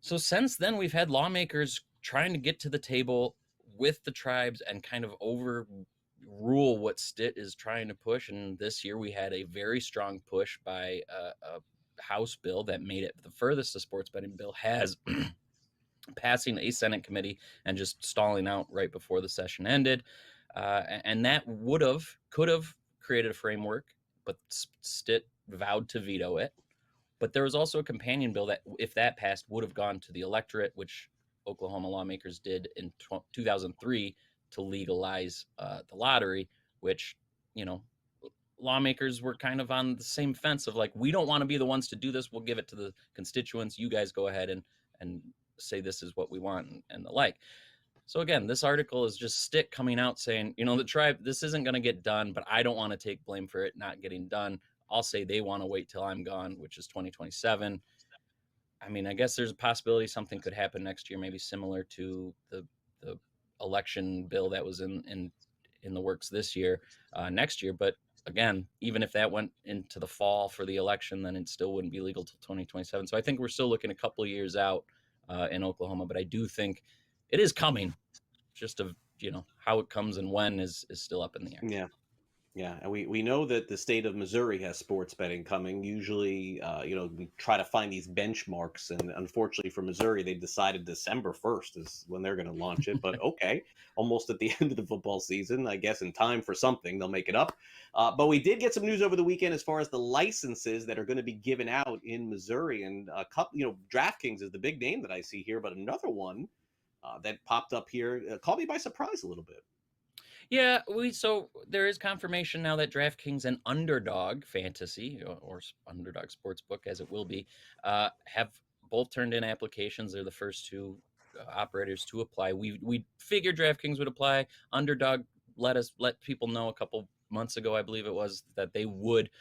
S23: So since then, we've had lawmakers trying to get to the table with the tribes and kind of overrule what Stitt is trying to push. And this year we had a very strong push by a House bill that made it the furthest the sports betting bill has passing a Senate committee and just stalling out right before the session ended. And that could have created a framework, but Stitt vowed to veto it. But there was also a companion bill that, if that passed, would have gone to the electorate, which Oklahoma lawmakers did in 2003 to legalize the lottery, which, lawmakers were kind of on the same fence of like, we don't want to be the ones to do this. We'll give it to the constituents. You guys go ahead and say this is what we want and the like. So again, this article is just Stitt coming out saying, the tribe, this isn't going to get done, but I don't want to take blame for it not getting done. I'll say they want to wait till I'm gone, which is 2027. I mean, I guess there's a possibility something could happen next year, maybe similar to the election bill that was in the works this year, next year. But again, even if that went into the fall for the election, then it still wouldn't be legal till 2027. So I think we're still looking a couple of years out in Oklahoma, but I do think it is coming. Just how it comes and when is still up in the air.
S8: Yeah, and we know that the state of Missouri has sports betting coming. Usually, we try to find these benchmarks, and unfortunately for Missouri, they decided December 1st is when they're going to launch it. But okay, almost at the end of the football season, I guess in time for something, they'll make it up. But we did get some news over the weekend as far as the licenses that are going to be given out in Missouri, and a couple, DraftKings is the big name that I see here, but another one that popped up here caught me by surprise a little bit.
S23: Yeah, so there is confirmation now that DraftKings and Underdog Fantasy or Underdog Sportsbook, as it will be, have both turned in applications. They're the first 2 operators to apply. We figured DraftKings would apply. Underdog let people know a couple months ago, I believe it was, that they would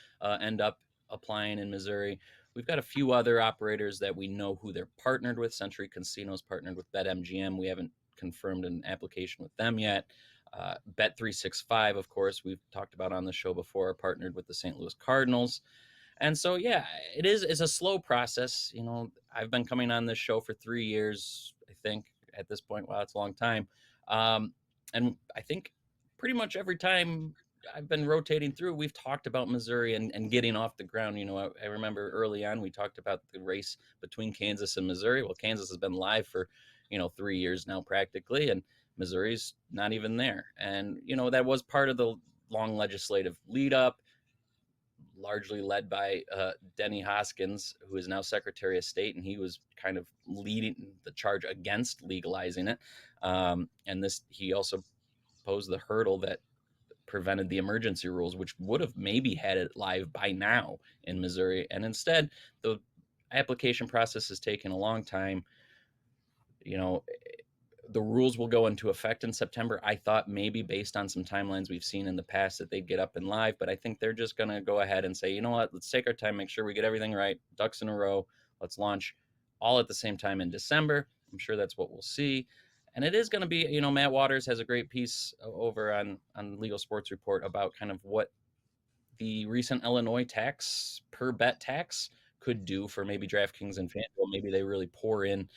S23: end up applying in Missouri. We've got a few other operators that we know who they're partnered with. Century Casinos partnered with BetMGM. We haven't confirmed an application with them yet. Bet365, of course, we've talked about on the show before, partnered with the St. Louis Cardinals. And so, yeah, it's a slow process. I've been coming on this show for 3 years, I think, at this point. Wow, it's a long time. And I think pretty much every time I've been rotating through, we've talked about Missouri and getting off the ground. I remember early on, we talked about the race between Kansas and Missouri. Well, Kansas has been live for, 3 years now practically, and Missouri's not even there. And, that was part of the long legislative lead up, largely led by Denny Hoskins, who is now Secretary of State, and he was kind of leading the charge against legalizing it. And he also posed the hurdle that prevented the emergency rules, which would have maybe had it live by now in Missouri. And instead, the application process has taken a long time. The rules will go into effect in September. I thought maybe based on some timelines we've seen in the past that they'd get up and live, but I think they're just going to go ahead and say, you know what, let's take our time, make sure we get everything right, ducks in a row. Let's launch all at the same time in December. I'm sure that's what we'll see. And it is going to be, Matt Waters has a great piece over on Legal Sports Report about kind of what the recent Illinois per bet tax could do for maybe DraftKings and FanDuel. Maybe they really pour in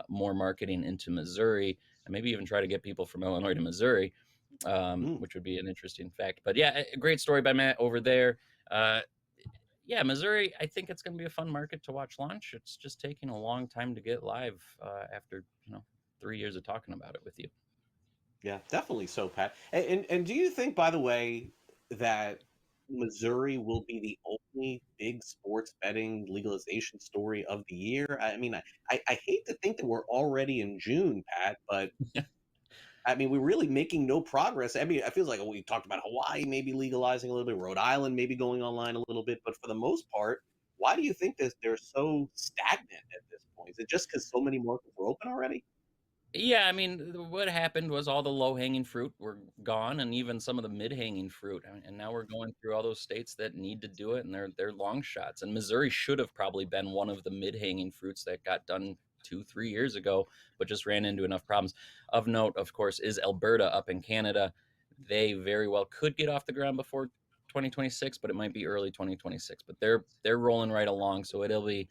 S23: more marketing into Missouri and maybe even try to get people from Illinois to Missouri, which would be an interesting fact. But yeah, a great story by Matt over there. Missouri, I think it's going to be a fun market to watch launch. It's just taking a long time to get live after, 3 years of talking about it with you.
S8: Yeah, definitely so, Pat. And do you think, by the way, that Missouri will be the only big sports betting legalization story of the year? I mean, I hate to think that we're already in June, Pat, but I mean, we're really making no progress. I mean, it feels like we talked about Hawaii maybe legalizing a little bit, Rhode Island maybe going online a little bit, but for the most part, why do you think that they're so stagnant at this point? Is it just because so many markets were open already?
S23: Yeah, I mean, what happened was all the low-hanging fruit were gone, and even some of the mid-hanging fruit. And now we're going through all those states that need to do it, and they're long shots. And Missouri should have probably been one of the mid-hanging fruits that got done 2-3 years ago, but just ran into enough problems. Of note, of course, is Alberta up in Canada. They very well could get off the ground before 2026, but it might be early 2026. But they're rolling right along, so it'll be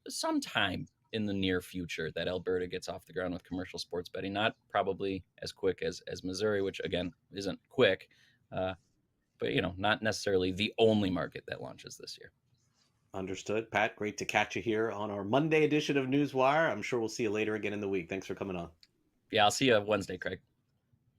S23: sometime in the near future that Alberta gets off the ground with commercial sports betting. Not probably as quick as Missouri, which again isn't quick, but not necessarily the only market that launches this year.
S8: Understood. Pat, great to catch you here on our Monday edition of Newswire. I'm sure we'll see you later again in the week. Thanks for coming on.
S23: Yeah, I'll see you Wednesday, Craig.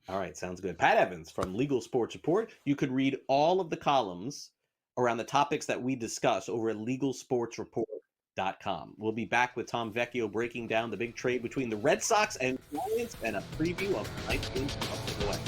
S8: All right, sounds good. Pat Evans from Legal Sports Report. You could read all of the columns around the topics that we discuss over at LegalSportsReport.com. We'll be back with Tom Vecchio breaking down the big trade between the Red Sox and Giants and a preview of tonight's game. Go ahead.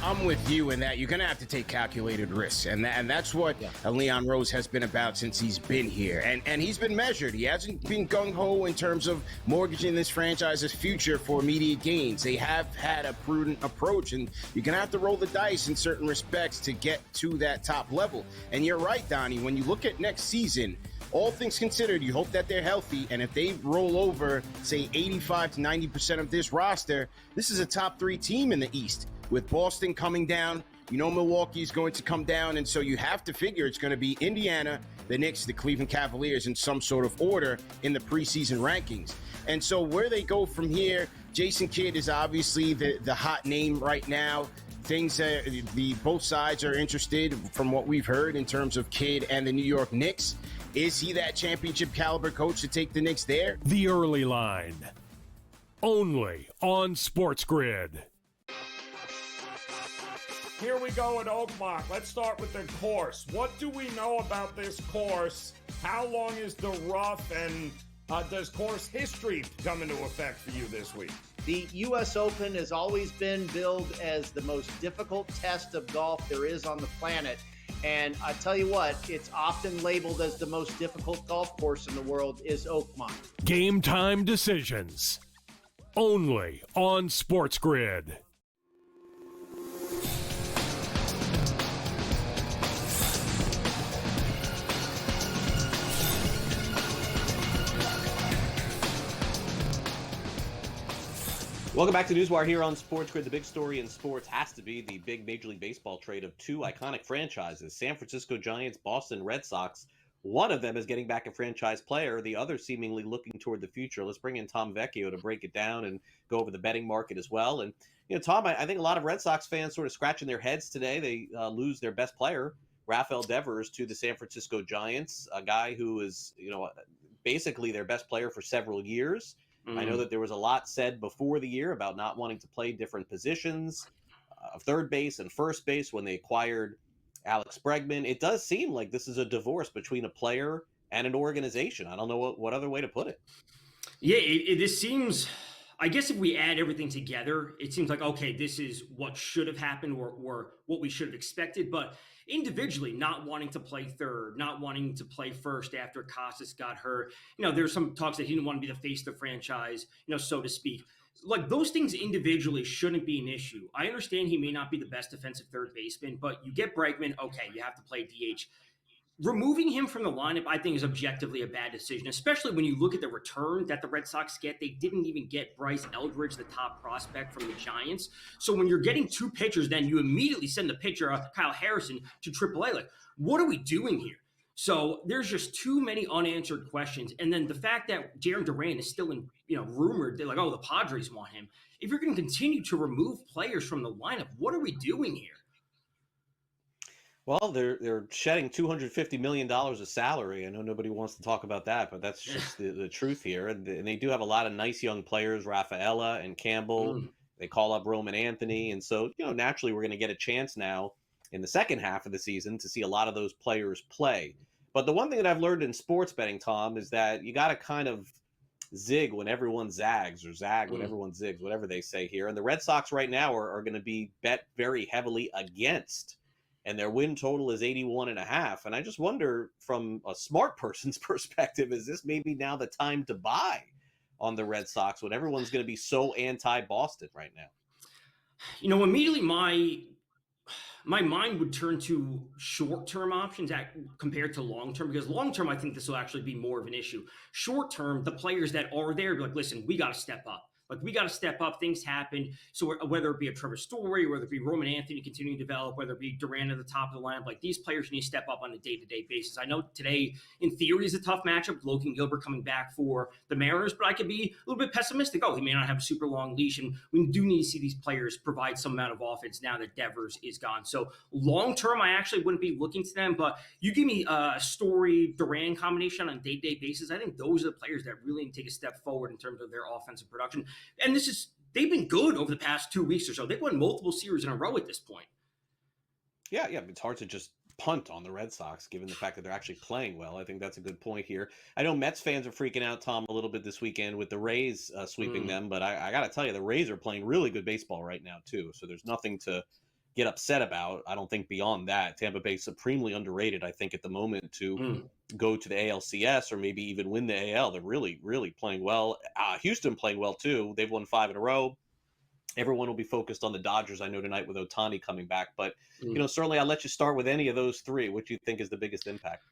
S4: I'm with you in that you're going to have to take calculated risks. And that's what Leon Rose has been about since he's been here. And he's been measured. He hasn't been gung-ho in terms of mortgaging this franchise's future for immediate gains. They have had a prudent approach, and you're going to have to roll the dice in certain respects to get to that top level. And you're right, Donnie, when you look at next season, all things considered, you hope that they're healthy, and if they roll over, say, 85 to 90% of this roster, this is a top 3 team in the East. With Boston coming down, Milwaukee's going to come down, and so you have to figure it's going to be Indiana, the Knicks, the Cleveland Cavaliers in some sort of order in the preseason rankings. And so where they go from here, Jason Kidd is obviously the hot name right now. Things both sides are interested from what we've heard in terms of Kidd and the New York Knicks. Is he that championship caliber coach to take the Knicks there?
S3: The Early Line, only on SportsGrid.
S2: Here we go at Oakmont. Let's start with the course. What do we know about this course? How long is the rough, and does course history come into effect for you this week?
S22: The U.S. Open has always been billed as the most difficult test of golf there is on the planet. And I tell you what, it's often labeled as the most difficult golf course in the world is Oakmont.
S3: Game time decisions, only on SportsGrid.
S8: Welcome back to Newswire here on SportsGrid. The big story in sports has to be the big Major League Baseball trade of 2 iconic franchises, San Francisco Giants, Boston Red Sox. One of them is getting back a franchise player, the other seemingly looking toward the future. Let's bring in Tom Vecchio to break it down and go over the betting market as well. And, Tom, I think a lot of Red Sox fans sort of scratching their heads today. They lose their best player, Rafael Devers, to the San Francisco Giants, a guy who is, basically their best player for several years. I know that there was a lot said before the year about not wanting to play different positions of third base and first base when they acquired Alex Bregman. It does seem like this is a divorce between a player and an organization. I don't know what other way to put it.
S6: Yeah, this seems, I guess if we add everything together, it seems like, okay, this is what should have happened or what we should have expected. But individually, not wanting to play third, not wanting to play first after Casas got hurt. There's some talks that he didn't want to be the face of the franchise, so to speak. Like, those things individually shouldn't be an issue. I understand he may not be the best defensive third baseman, but you get Bregman, okay, you have to play DH. removing him from the lineup, I think, is objectively a bad decision, especially when you look at the return that the Red Sox get. They didn't even get Bryce Eldridge, the top prospect from the Giants. So when you're getting two pitchers, then you immediately send the pitcher, Kyle Harrison, to AAA. Like, what are we doing here? So there's just too many unanswered questions. And then the fact that Jarren Duran is still rumored, they're like, oh, the Padres want him. If you're going to continue to remove players from the lineup, what are we doing here?
S8: Well, they're shedding $250 million of salary. I know nobody wants to talk about that, but that's just the truth here. And they do have a lot of nice young players, Rafaela and Campbell. They call up Roman Anthony. And so, naturally we're going to get a chance now in the second half of the season to see a lot of those players play. But the one thing that I've learned in sports betting, Tom, is that you got to kind of zig when everyone zags, or zag when everyone zigs, whatever they say here. And the Red Sox right now are going to be bet very heavily against, and their win total is 81.5. And I just wonder, from a smart person's perspective, is this maybe now the time to buy on the Red Sox when everyone's going to be so anti-Boston right now?
S6: Immediately my mind would turn to short-term options compared to long-term, because long-term, I think this will actually be more of an issue. Short-term, the players that are there be like, listen, we got to step up. Like, we got to step up. Things happen. So whether it be a Trevor Story, whether it be Roman Anthony continuing to develop, whether it be Duran at the top of the lineup, like, these players need to step up on a day-to-day basis. I know today, in theory, is a tough matchup. Logan Gilbert coming back for the Mariners, but I could be a little bit pessimistic. Oh, he may not have a super long leash, and we do need to see these players provide some amount of offense now that Devers is gone. So long-term, I actually wouldn't be looking to them, but you give me a Story Duran combination on a day-to-day basis, I think those are the players that really need to take a step forward in terms of their offensive production. And they've been good over the past 2 weeks or so. They've won multiple series in a row at this point.
S8: Yeah, it's hard to just punt on the Red Sox, given the fact that they're actually playing well. I think that's a good point here. I know Mets fans are freaking out, Tom, a little bit this weekend with the Rays sweeping them, but I got to tell you, the Rays are playing really good baseball right now, too. So there's nothing to get upset about. I don't think beyond that. Tampa Bay supremely underrated, I think, at the moment to go to the ALCS or maybe even win the AL. They're really, really playing well. Houston playing well, too. They've won 5 in a row. Everyone will be focused on the Dodgers, I know, tonight with Ohtani coming back. But, certainly I'll let you start with any of those three. What do you think is the biggest impact?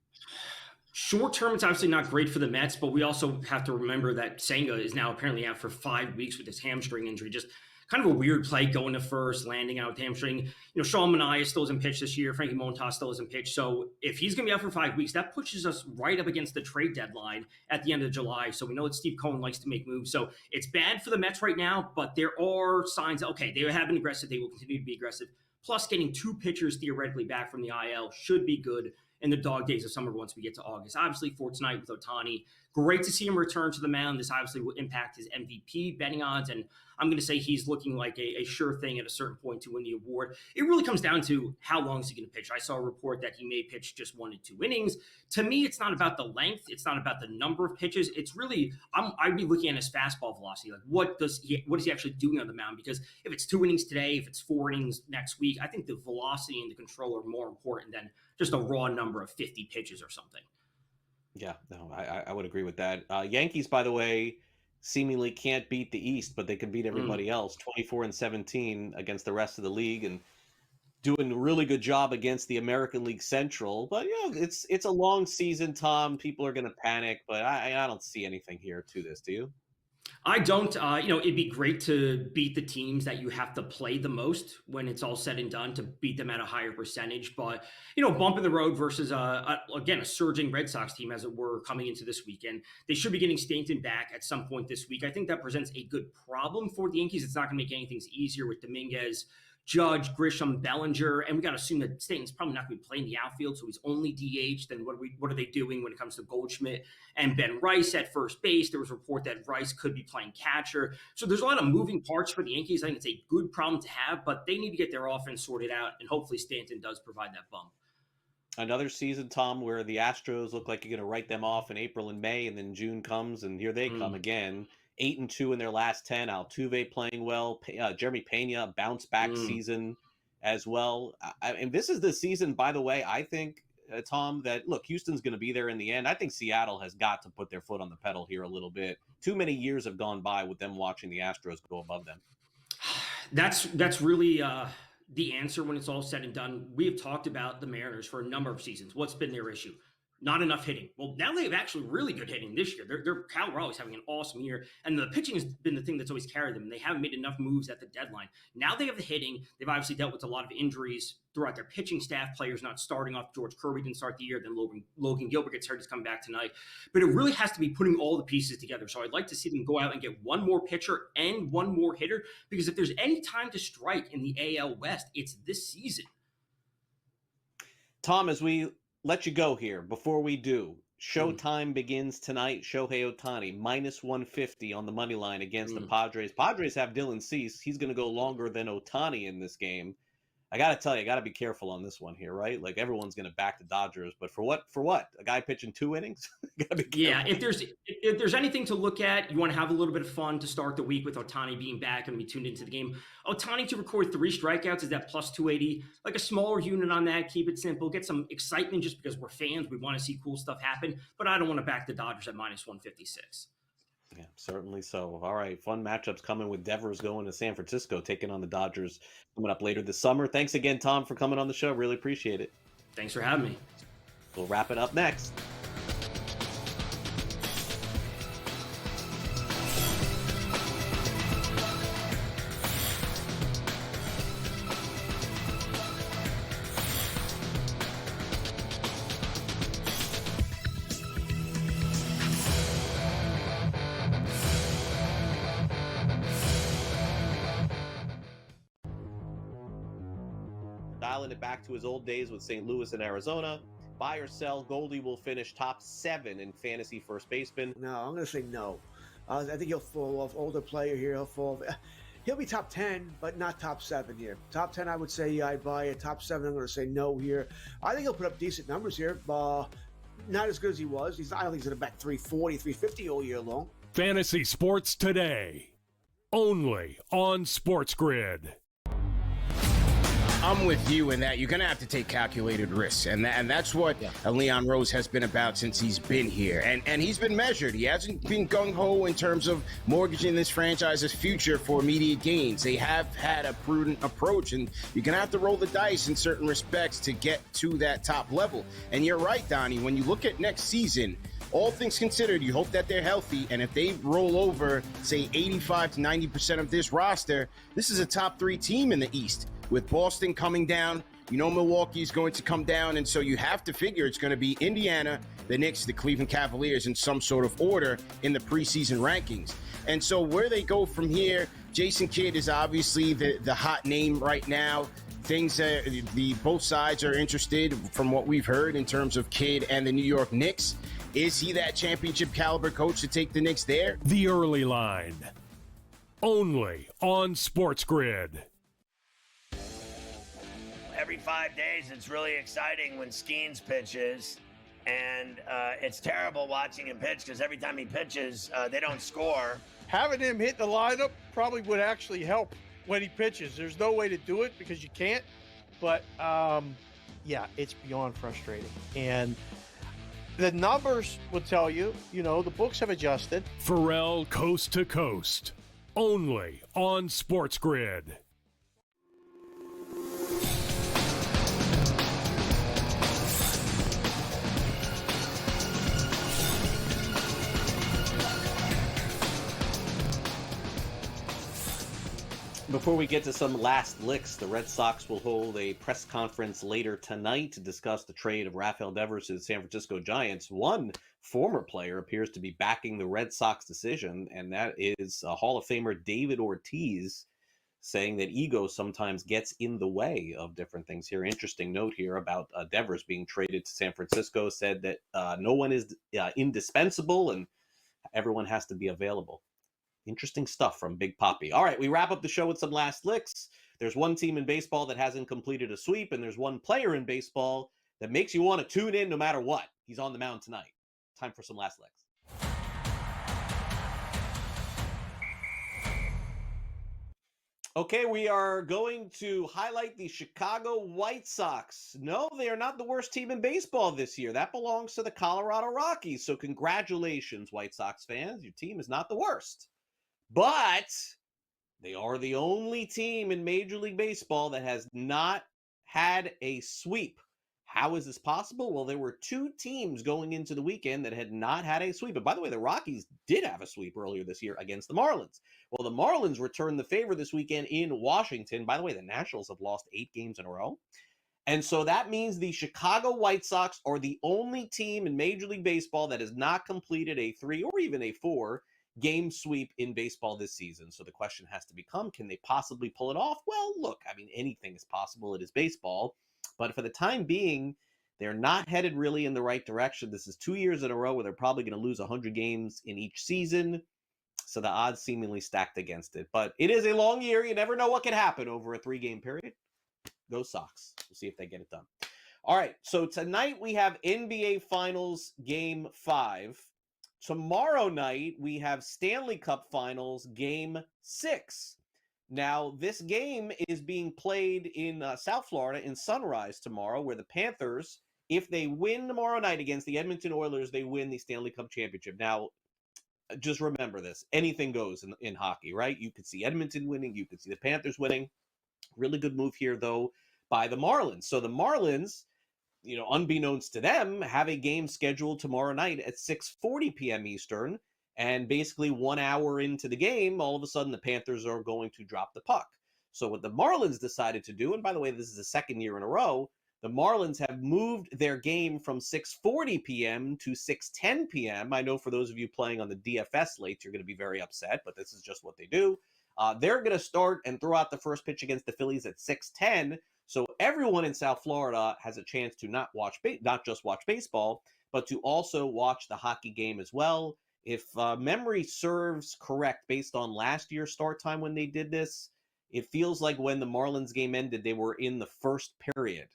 S6: Short term, it's obviously not great for the Mets, but we also have to remember that Senga is now apparently out for 5 weeks with his hamstring injury. Just kind of a weird play going to first, landing out with hamstring. Sean Manaea still hasn't pitched this year. Frankie Montas still hasn't pitched. So if he's going to be out for 5 weeks, that pushes us right up against the trade deadline at the end of July. So we know that Steve Cohen likes to make moves. So it's bad for the Mets right now, but there are signs, okay, they have been aggressive. They will continue to be aggressive. Plus, getting 2 pitchers theoretically back from the IL should be good in the dog days of summer once we get to August. Obviously, for tonight with Ohtani, great to see him return to the mound. This obviously will impact his MVP betting odds, and I'm going to say he's looking like a sure thing at a certain point to win the award. It really comes down to how long is he going to pitch. I saw a report that he may pitch just 1 to 2 innings. To me, it's not about the length. It's not about the number of pitches. It's really, I'd be looking at his fastball velocity. Like, what is he actually doing on the mound? Because if it's 2 innings today, if it's 4 innings next week, I think the velocity and the control are more important than just a raw number of 50 pitches or something.
S8: Yeah, no, I would agree with that. Yankees, by the way, seemingly can't beat the East, but they can beat everybody else. 24-17 against the rest of the league, and doing a really good job against the American League Central. But it's a long season, Tom. People are going to panic, but I don't see anything here to this. Do you?
S6: I don't. It'd be great to beat the teams that you have to play the most when it's all said and done, to beat them at a higher percentage. But, bump in the road versus, again, a surging Red Sox team, as it were, coming into this weekend. They should be getting Stanton back at some point this week. I think that presents a good problem for the Yankees. It's not going to make anything easier with Dominguez, Judge, Grisham, Bellinger, and we got to assume that Stanton's probably not going to be playing the outfield, so he's only DH. Then what are they doing when it comes to Goldschmidt and Ben Rice at first base? There was a report that Rice could be playing catcher. So there's a lot of moving parts for the Yankees. I think it's a good problem to have, but they need to get their offense sorted out, and hopefully Stanton does provide that bump.
S8: Another season, Tom, where the Astros look like you're going to write them off in April and May, and then June comes, and here they come again. 8-2 in their last 10. Altuve playing well. Jeremy Pena, bounce back season as well. And this is the season, by the way, I think, Tom, that, look, Houston's going to be there in the end. I think Seattle has got to put their foot on the pedal here a little bit. Too many years have gone by with them watching the Astros go above them.
S6: That's really the answer when it's all said and done. We have talked about the Mariners for a number of seasons. What's been their issue? Not enough hitting. Well, now they have actually really good hitting this year. Cal Raleigh's having an awesome year, and the pitching has been the thing that's always carried them. They haven't made enough moves at the deadline. Now they have the hitting. They've obviously dealt with a lot of injuries throughout their pitching staff. Players not starting off. George Kirby didn't start the year. Then Logan Gilbert gets hurt. He's coming back tonight. But it really has to be putting all the pieces together. So I'd like to see them go out and get one more pitcher and one more hitter, because if there's any time to strike in the AL West, it's this season.
S8: Tom, as we let you go here, before we do, Showtime begins tonight. Shohei Ohtani, minus 150 on the money line against the Padres. Padres have Dylan Cease. He's going to go longer than Ohtani in this game. I got to tell you, I got to be careful on this one here, right? Like, everyone's going to back the Dodgers, but for what? For what? A guy pitching 2 innings? Gotta be careful.
S6: Yeah, if there's anything to look at, you want to have a little bit of fun to start the week with Ohtani being back and be tuned into the game. Ohtani to record 3 strikeouts is that plus 280. Like a smaller unit on that, keep it simple. Get some excitement just because we're fans. We want to see cool stuff happen, but I don't want to back the Dodgers at minus 156.
S8: Yeah, certainly so. All right, fun matchups coming with Devers going to San Francisco, taking on the Dodgers coming up later this summer. Thanks again, Tom, for coming on the show. Really appreciate it.
S6: Thanks for having me.
S8: We'll wrap it up next. Dialing it back to his old days with St. Louis and Arizona. Buy or sell, Goldie will finish top 7 in fantasy first baseman.
S7: No, I'm going to say no. I think he'll fall off. Older player here, he'll be top 10, but not top 7 here. Top 10, I would say I'd buy it. Top 7, I'm going to say no here. I think he'll put up decent numbers here. Not as good as he was. I don't think he's going to bat 340, 350 all year long.
S3: Fantasy Sports Today, only on SportsGrid.
S4: I'm with you in that you're going to have to take calculated risks. And that's what Leon Rose has been about since he's been here. And he's been measured. He hasn't been gung-ho in terms of mortgaging this franchise's future for immediate gains. They have had a prudent approach, and you're going to have to roll the dice in certain respects to get to that top level. And you're right, Donnie, when you look at next season, all things considered, you hope that they're healthy, and if they roll over, say, 85 to 90% of this roster, this is a top 3 team in the East. With Boston coming down, Milwaukee's going to come down, and so you have to figure it's going to be Indiana, the Knicks, the Cleveland Cavaliers in some sort of order in the preseason rankings. And so where they go from here, Jason Kidd is obviously the hot name right now. Both sides are interested from what we've heard in terms of Kidd and the New York Knicks. Is he that championship caliber coach to take the Knicks there?
S3: The Early Line, only on SportsGrid.
S9: Every 5 days, it's really exciting when Skeens pitches, and it's terrible watching him pitch because every time he pitches, they don't score.
S10: Having him hit the lineup probably would actually help when he pitches. There's no way to do it because you can't, but yeah, it's beyond frustrating. And the numbers will tell you, the books have adjusted.
S3: Pharrell Coast to Coast, only on SportsGrid.
S8: Before we get to some last licks, the Red Sox will hold a press conference later tonight to discuss the trade of Rafael Devers to the San Francisco Giants. One former player appears to be backing the Red Sox decision, and that is Hall of Famer David Ortiz, saying that ego sometimes gets in the way of different things here. Interesting note here about Devers being traded to San Francisco, said that no one is indispensable and everyone has to be available. Interesting stuff from Big Papi. All right, we wrap up the show with some last licks. There's one team in baseball that hasn't completed a sweep, and there's one player in baseball that makes you want to tune in no matter what. He's on the mound tonight. Time for some last licks. Okay, we are going to highlight the Chicago White Sox. No, they are not the worst team in baseball this year. That belongs to the Colorado Rockies. So congratulations, White Sox fans. Your team is not the worst. But They are the only team in Major League Baseball that has not had a sweep. How is this possible? Well, there were two teams going into the weekend that had not had a sweep. And by the way, the Rockies did have a sweep earlier this year against the Marlins. Well, the Marlins returned the favor this weekend in Washington. By the way, the Nationals have lost 8 games in a row. And so that means the Chicago White Sox are the only team in Major League Baseball that has not completed a 3 or even a 4-game sweep in baseball this season. So the question has to become, can they possibly pull it off? Well, look, I mean, anything is possible. It is baseball. But for the time being, they're not headed really in the right direction. This is 2 years in a row where they're probably going to lose 100 games in each season. So the odds seemingly stacked against it. But it is a long year. You never know what can happen over a 3-game period. Go Sox. We'll see if they get it done. All right, so tonight we have NBA Finals Game 5. Tomorrow night we have Stanley Cup Finals Game 6. Now, this game is being played in South Florida in Sunrise tomorrow, where the Panthers, if they win tomorrow night against the Edmonton Oilers, they win the Stanley Cup Championship. Now, just remember this. Anything goes in hockey, right? You could see Edmonton winning. You could see the Panthers winning. Really good move here, though, by the Marlins. So the Marlins, unbeknownst to them, have a game scheduled tomorrow night at 6:40 p.m. Eastern. And basically 1 hour into the game, all of a sudden the Panthers are going to drop the puck. So what the Marlins decided to do, and by the way, this is the second year in a row, the Marlins have moved their game from 6:40 p.m. to 6:10 p.m. I know for those of you playing on the DFS slates, you're going to be very upset, but this is just what they do. They're going to start and throw out the first pitch against the Phillies at 6:10. So everyone in South Florida has a chance to not just watch baseball, but to also watch the hockey game as well. If memory serves correct, based on last year's start time when they did this, it feels like when the Marlins game ended, they were in the first period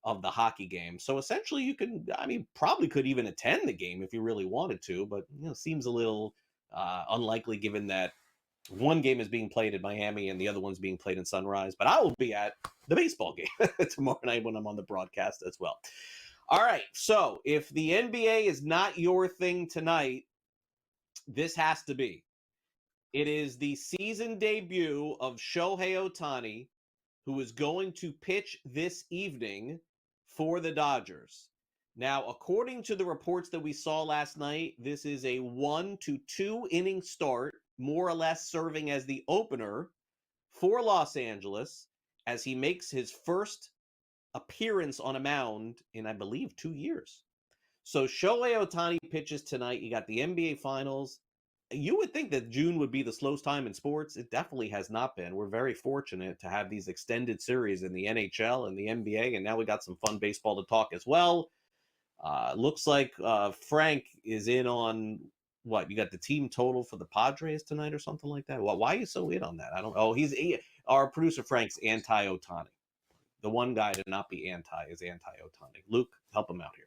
S8: of the hockey game. So essentially you probably could even attend the game if you really wanted to, but seems a little unlikely given that one game is being played in Miami and the other one's being played in Sunrise. But I will be at the baseball game tomorrow night when I'm on the broadcast as well. All right, so if the NBA is not your thing tonight, this has to be. It is the season debut of Shohei Ohtani, who is going to pitch this evening for the Dodgers. Now, according to the reports that we saw last night, this is a 1 to 2 inning start, more or less serving as the opener for Los Angeles as he makes his first appearance on a mound in, I believe, 2 years. So Shohei Ohtani pitches tonight. You got the NBA Finals. You would think that June would be the slowest time in sports. It definitely has not been. We're very fortunate to have these extended series in the NHL and the NBA, and now we got some fun baseball to talk as well. Looks like Frank is in on what? You got the team total for the Padres tonight or something like that? Why are you so in on that? I don't know. Our producer Frank's anti-Ohtani. The one guy to not be anti is anti-Ohtani. Luke, help him out here.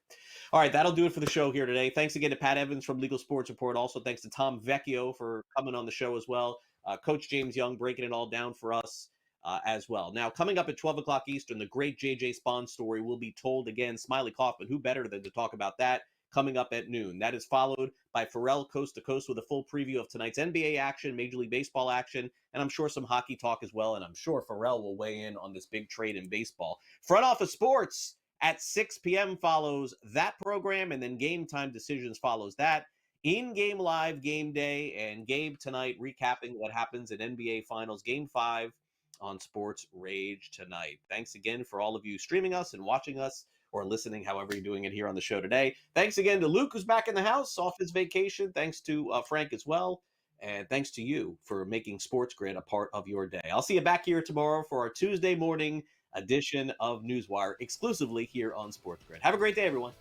S8: All right, that'll do it for the show here today. Thanks again to Pat Evans from Legal Sports Report. Also, thanks to Tom Vecchio for coming on the show as well. Coach James Young breaking it all down for us as well. Now, coming up at 12 o'clock Eastern, the great J.J. Spahn story will be told again. Smiley Kaufman, who better than to talk about that? Coming up at noon. That is followed by Pharrell Coast to Coast with a full preview of tonight's NBA action, Major League Baseball action, and I'm sure some hockey talk as well. And I'm sure Pharrell will weigh in on this big trade in baseball. Front Office Sports at 6 p.m. follows that program, and then Game Time Decisions follows that. In-game live game day, and Gabe tonight recapping what happens in NBA Finals Game 5 on Sports Rage tonight. Thanks again for all of you streaming us and watching us, or listening, however you're doing it here on the show today. Thanks again to Luke, who's back in the house off his vacation. Thanks to Frank as well. And thanks to you for making SportsGrid a part of your day. I'll see you back here tomorrow for our Tuesday morning edition of NewsWire, exclusively here on SportsGrid. Have a great day, everyone.